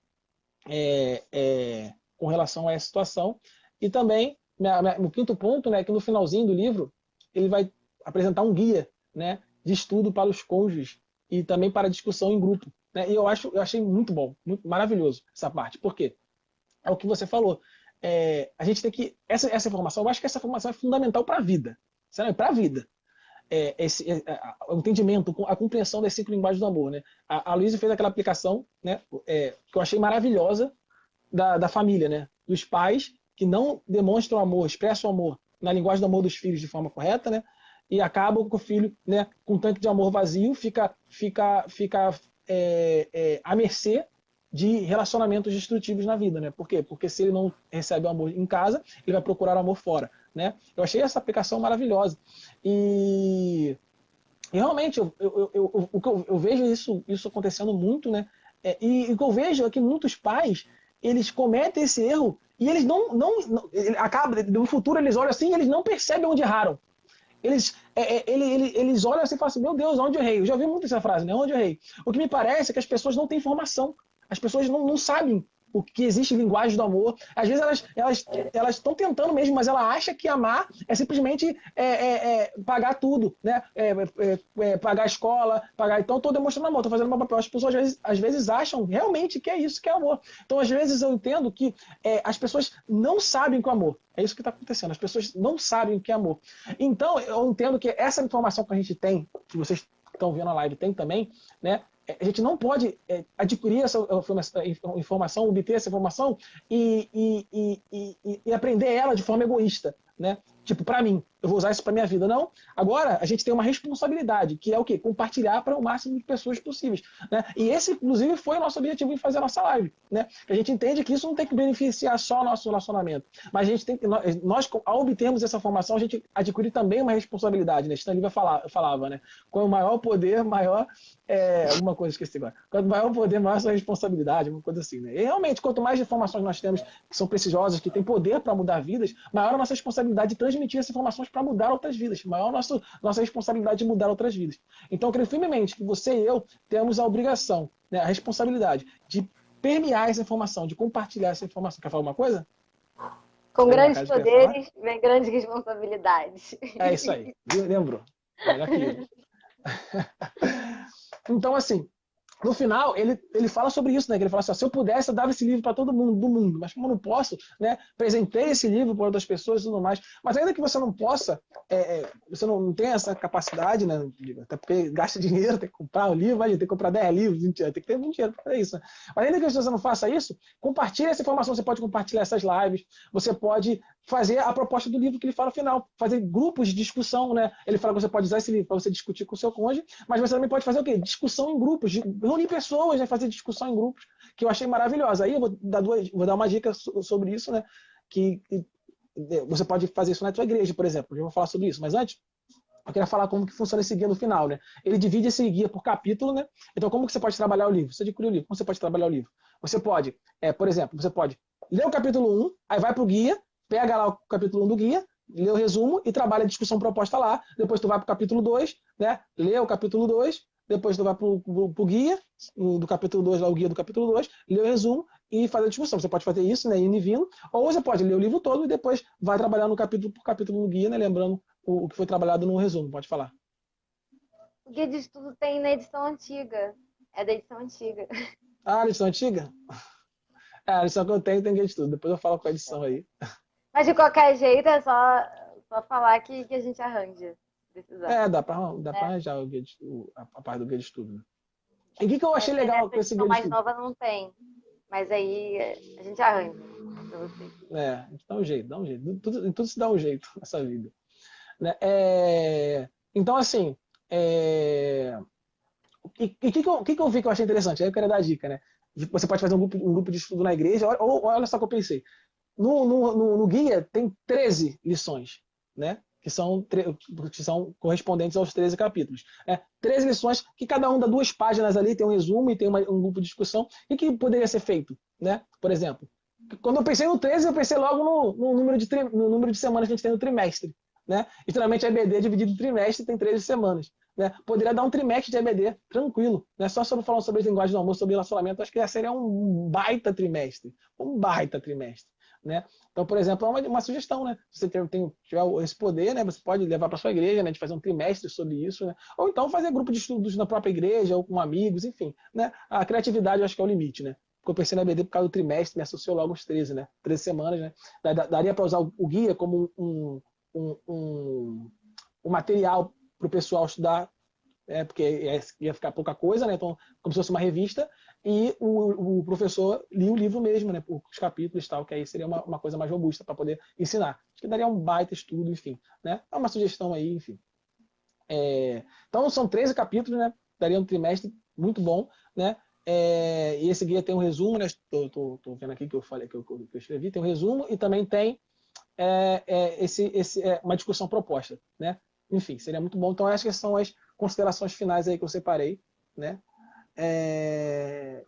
com relação a essa situação. E também, o quinto ponto, né, que no finalzinho do livro, ele vai apresentar um guia, né, de estudo para os cônjuges e também para discussão em grupo. Né? E eu achei muito bom, muito maravilhoso essa parte. Por quê? É o que você falou. A gente tem que... Essa informação, eu acho que essa informação é fundamental para a vida. Para a vida. O entendimento, a compreensão das 5 linguagens do amor. Né? A Luísa fez aquela aplicação, né, que eu achei maravilhosa da família, né? Dos pais que não demonstram amor, expressam amor na linguagem do amor dos filhos de forma correta, né? E acabam com o filho, né, com um tanque de amor vazio, fica à mercê, de relacionamentos destrutivos na vida, né? Por quê? Porque se ele não recebe o amor em casa, ele vai procurar o amor fora, né? Eu achei essa aplicação maravilhosa. E realmente, eu vejo isso acontecendo muito, né? E o que eu vejo é que muitos pais, eles cometem esse erro e eles no futuro eles olham assim e eles não percebem onde erraram. Eles olham assim e falam assim, meu Deus, onde eu errei? Eu já ouvi muito essa frase, né? Onde eu errei? O que me parece é que as pessoas não têm informação. As pessoas não sabem o que existe linguagem do amor. Às vezes elas estão tentando mesmo, mas ela acha que amar é simplesmente pagar tudo, né? Pagar a escola, pagar. Então estou demonstrando amor, estou fazendo meu papel. As pessoas às vezes acham realmente que é isso que é amor. Então às vezes eu entendo que as pessoas não sabem o que é amor. É isso que está acontecendo. As pessoas não sabem o que é amor. Então eu entendo que essa informação que a gente tem, que vocês que estão vendo a live tem também, né? A gente não pode adquirir essa informação, obter essa informação e aprender ela de forma egoísta, né? Tipo, para mim, eu vou usar isso para minha vida. Não. Agora, a gente tem uma responsabilidade, que é o quê? Compartilhar para o máximo de pessoas possíveis, né? E esse, inclusive, foi o nosso objetivo em fazer a nossa live, né? A gente entende que isso não tem que beneficiar só o nosso relacionamento, mas a gente tem que, nós ao obtermos essa formação, a gente adquire também uma responsabilidade, né? Stanley falava, né? Com o maior poder, maior alguma coisa, esqueci agora. Quanto maior o poder, maior a sua responsabilidade, uma coisa assim, né? E realmente, quanto mais informações nós temos que são preciosas, que têm poder para mudar vidas, maior a nossa responsabilidade de transmitir essas informações para mudar outras vidas, maior a nossa responsabilidade de mudar outras vidas. Então, eu creio firmemente que você e eu temos a obrigação, né, a responsabilidade de permear essa informação, de compartilhar essa informação. Quer falar alguma coisa? Com grandes poderes, vem grandes responsabilidades. É isso aí, lembrou. Melhor que eu. Então, assim, no final, ele fala sobre isso, né? Que ele fala assim, ó, se eu pudesse, eu dava esse livro para todo mundo do mundo, mas como eu não posso, né? Presentei esse livro para outras pessoas e tudo mais. Mas ainda que você não possa, você não tem essa capacidade, né? Até porque gasta dinheiro, tem que comprar um livro, tem que comprar 10 livros, 20, tem que ter muito dinheiro para isso. Mas ainda que você não faça isso, compartilhe essa informação, você pode compartilhar essas lives, você pode fazer a proposta do livro que ele fala no final, fazer grupos de discussão, né? Ele fala que você pode usar esse livro para você discutir com o seu cônjuge, mas você também pode fazer o quê? Discussão em grupos, reunir pessoas, né? Fazer discussão em grupos, que eu achei maravilhosa. Aí eu vou dar uma dica sobre isso, né? Que você pode fazer isso na tua igreja, por exemplo. Eu já vou falar sobre isso, mas antes eu queria falar como que funciona esse guia no final, né? Ele divide esse guia por capítulo, né? Então, como que você pode trabalhar o livro? Você adquiriu o livro, como você pode trabalhar o livro? Você pode, por exemplo, você pode ler o capítulo 1, aí vai para o guia, pega lá o capítulo 1 do guia, lê o resumo e trabalha a discussão proposta lá. Depois tu vai para o capítulo 2, né? Lê o capítulo 2, depois tu vai para o guia do capítulo 2, lá o guia do capítulo 2, lê o resumo e faz a discussão. Você pode fazer isso, né, indo e vindo, ou você pode ler o livro todo e depois vai trabalhar no capítulo por capítulo no guia, né, lembrando o que foi trabalhado no resumo. Pode falar. O guia de estudo tem na edição antiga. É da edição antiga. Ah, a edição antiga? A edição que eu tenho tem guia de estudo. Depois eu falo com a edição aí. Mas de qualquer jeito é só falar que a gente arranja. Precisar. Dá pra arranjar o guia a parte do guia de estudo. Né? E o que eu achei legal com esse guia de mais estudo? nova não tem. Mas aí a gente arranja pra vocês. A gente dá um jeito, dá um jeito. Tudo se dá um jeito nessa vida. Né? Então, assim, o que eu vi que eu achei interessante? Aí eu quero dar a dica, né? Você pode fazer um grupo de estudo na igreja, ou olha só o que eu pensei. No guia tem 13 lições, né? Que são correspondentes aos 13 capítulos. 13 lições que cada um dá 2 páginas ali, tem um resumo e tem um grupo de discussão. E que poderia ser feito, né? Por exemplo, quando eu pensei no 13, eu pensei logo no número de semanas que a gente tem no trimestre. Né? E geralmente a EBD é dividido em trimestre, tem 13 semanas. Né? Poderia dar um trimestre de EBD, tranquilo. Né? Só falando sobre as linguagens do amor, sobre relacionamento, acho que seria um baita trimestre. Um baita trimestre. Né? Então, por exemplo, é uma sugestão, né? Se você tiver esse poder, né? Você pode levar para sua igreja, né? De fazer um trimestre sobre isso, né? Ou então fazer grupo de estudos na própria igreja, ou com amigos, enfim. Né? A criatividade eu acho que é o limite, né? Porque eu pensei na EBD por causa do trimestre, me associou logo os 13, né? 13 semanas, né? Daria para usar o guia como um material para o pessoal estudar, porque ia ficar pouca coisa, né? Então, como se fosse uma revista, e o professor lia o livro mesmo, né? Por os capítulos e tal, que aí seria uma coisa mais robusta para poder ensinar. Acho que daria um baita estudo, enfim. Né? É uma sugestão aí, enfim. Então, são 13 capítulos, né? Daria um trimestre muito bom, né? E esse guia tem um resumo, né? Tô vendo aqui que eu falei, que eu escrevi, tem um resumo e também tem uma discussão proposta, né? Enfim, seria muito bom. Então, essas são as considerações finais aí que eu separei, né?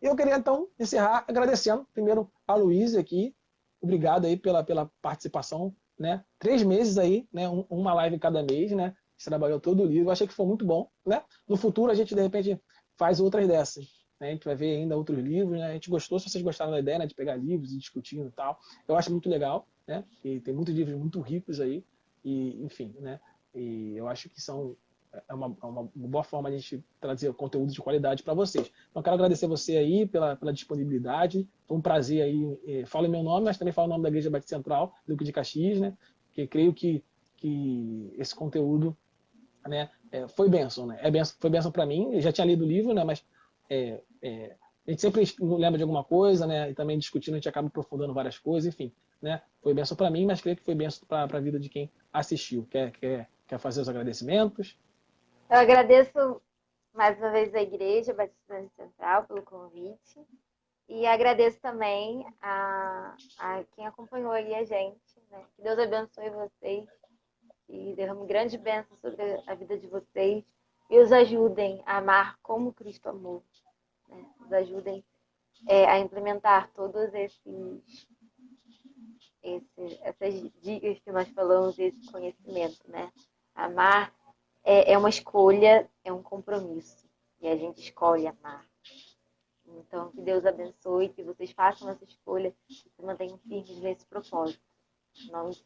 Eu queria, então, encerrar agradecendo primeiro a Luísa aqui. Obrigado aí pela participação, né? 3 meses aí, né? Uma live cada mês, né? A gente trabalhou todo o livro. Eu achei que foi muito bom, né? No futuro, a gente, de repente, faz outras dessas. Né? A gente vai ver ainda outros livros, né? A gente gostou, se vocês gostaram da ideia, né? De pegar livros e discutindo e tal. Eu acho muito legal, né? E tem muitos livros muito ricos aí. E, enfim, né? E eu acho que é uma boa forma de a gente trazer conteúdo de qualidade para vocês. Então, quero agradecer você aí pela disponibilidade. Foi um prazer aí. Falo meu nome, mas também falo o nome da Igreja Batista Central, Duque de Caxias, né? Porque creio que esse conteúdo, né, foi bênção, né? Foi bênção para mim. Eu já tinha lido o livro, né? Mas a gente sempre lembra de alguma coisa, né? E também discutindo, a gente acaba aprofundando várias coisas, enfim. Né? Foi bênção para mim, mas creio que foi bênção para a vida de quem assistiu. Quer fazer os agradecimentos? Eu agradeço mais uma vez a Igreja Batista Central pelo convite e agradeço também a quem acompanhou aí a gente. Né? Que Deus abençoe vocês e derrame grande bênção sobre a vida de vocês e os ajudem a amar como Cristo amou. Né? Os ajudem a implementar todos essas dicas que nós falamos, esse conhecimento. Né? Amar é uma escolha, é um compromisso. E a gente escolhe amar. Então, que Deus abençoe, que vocês façam essa escolha e se mantenham firmes nesse propósito. Em nome de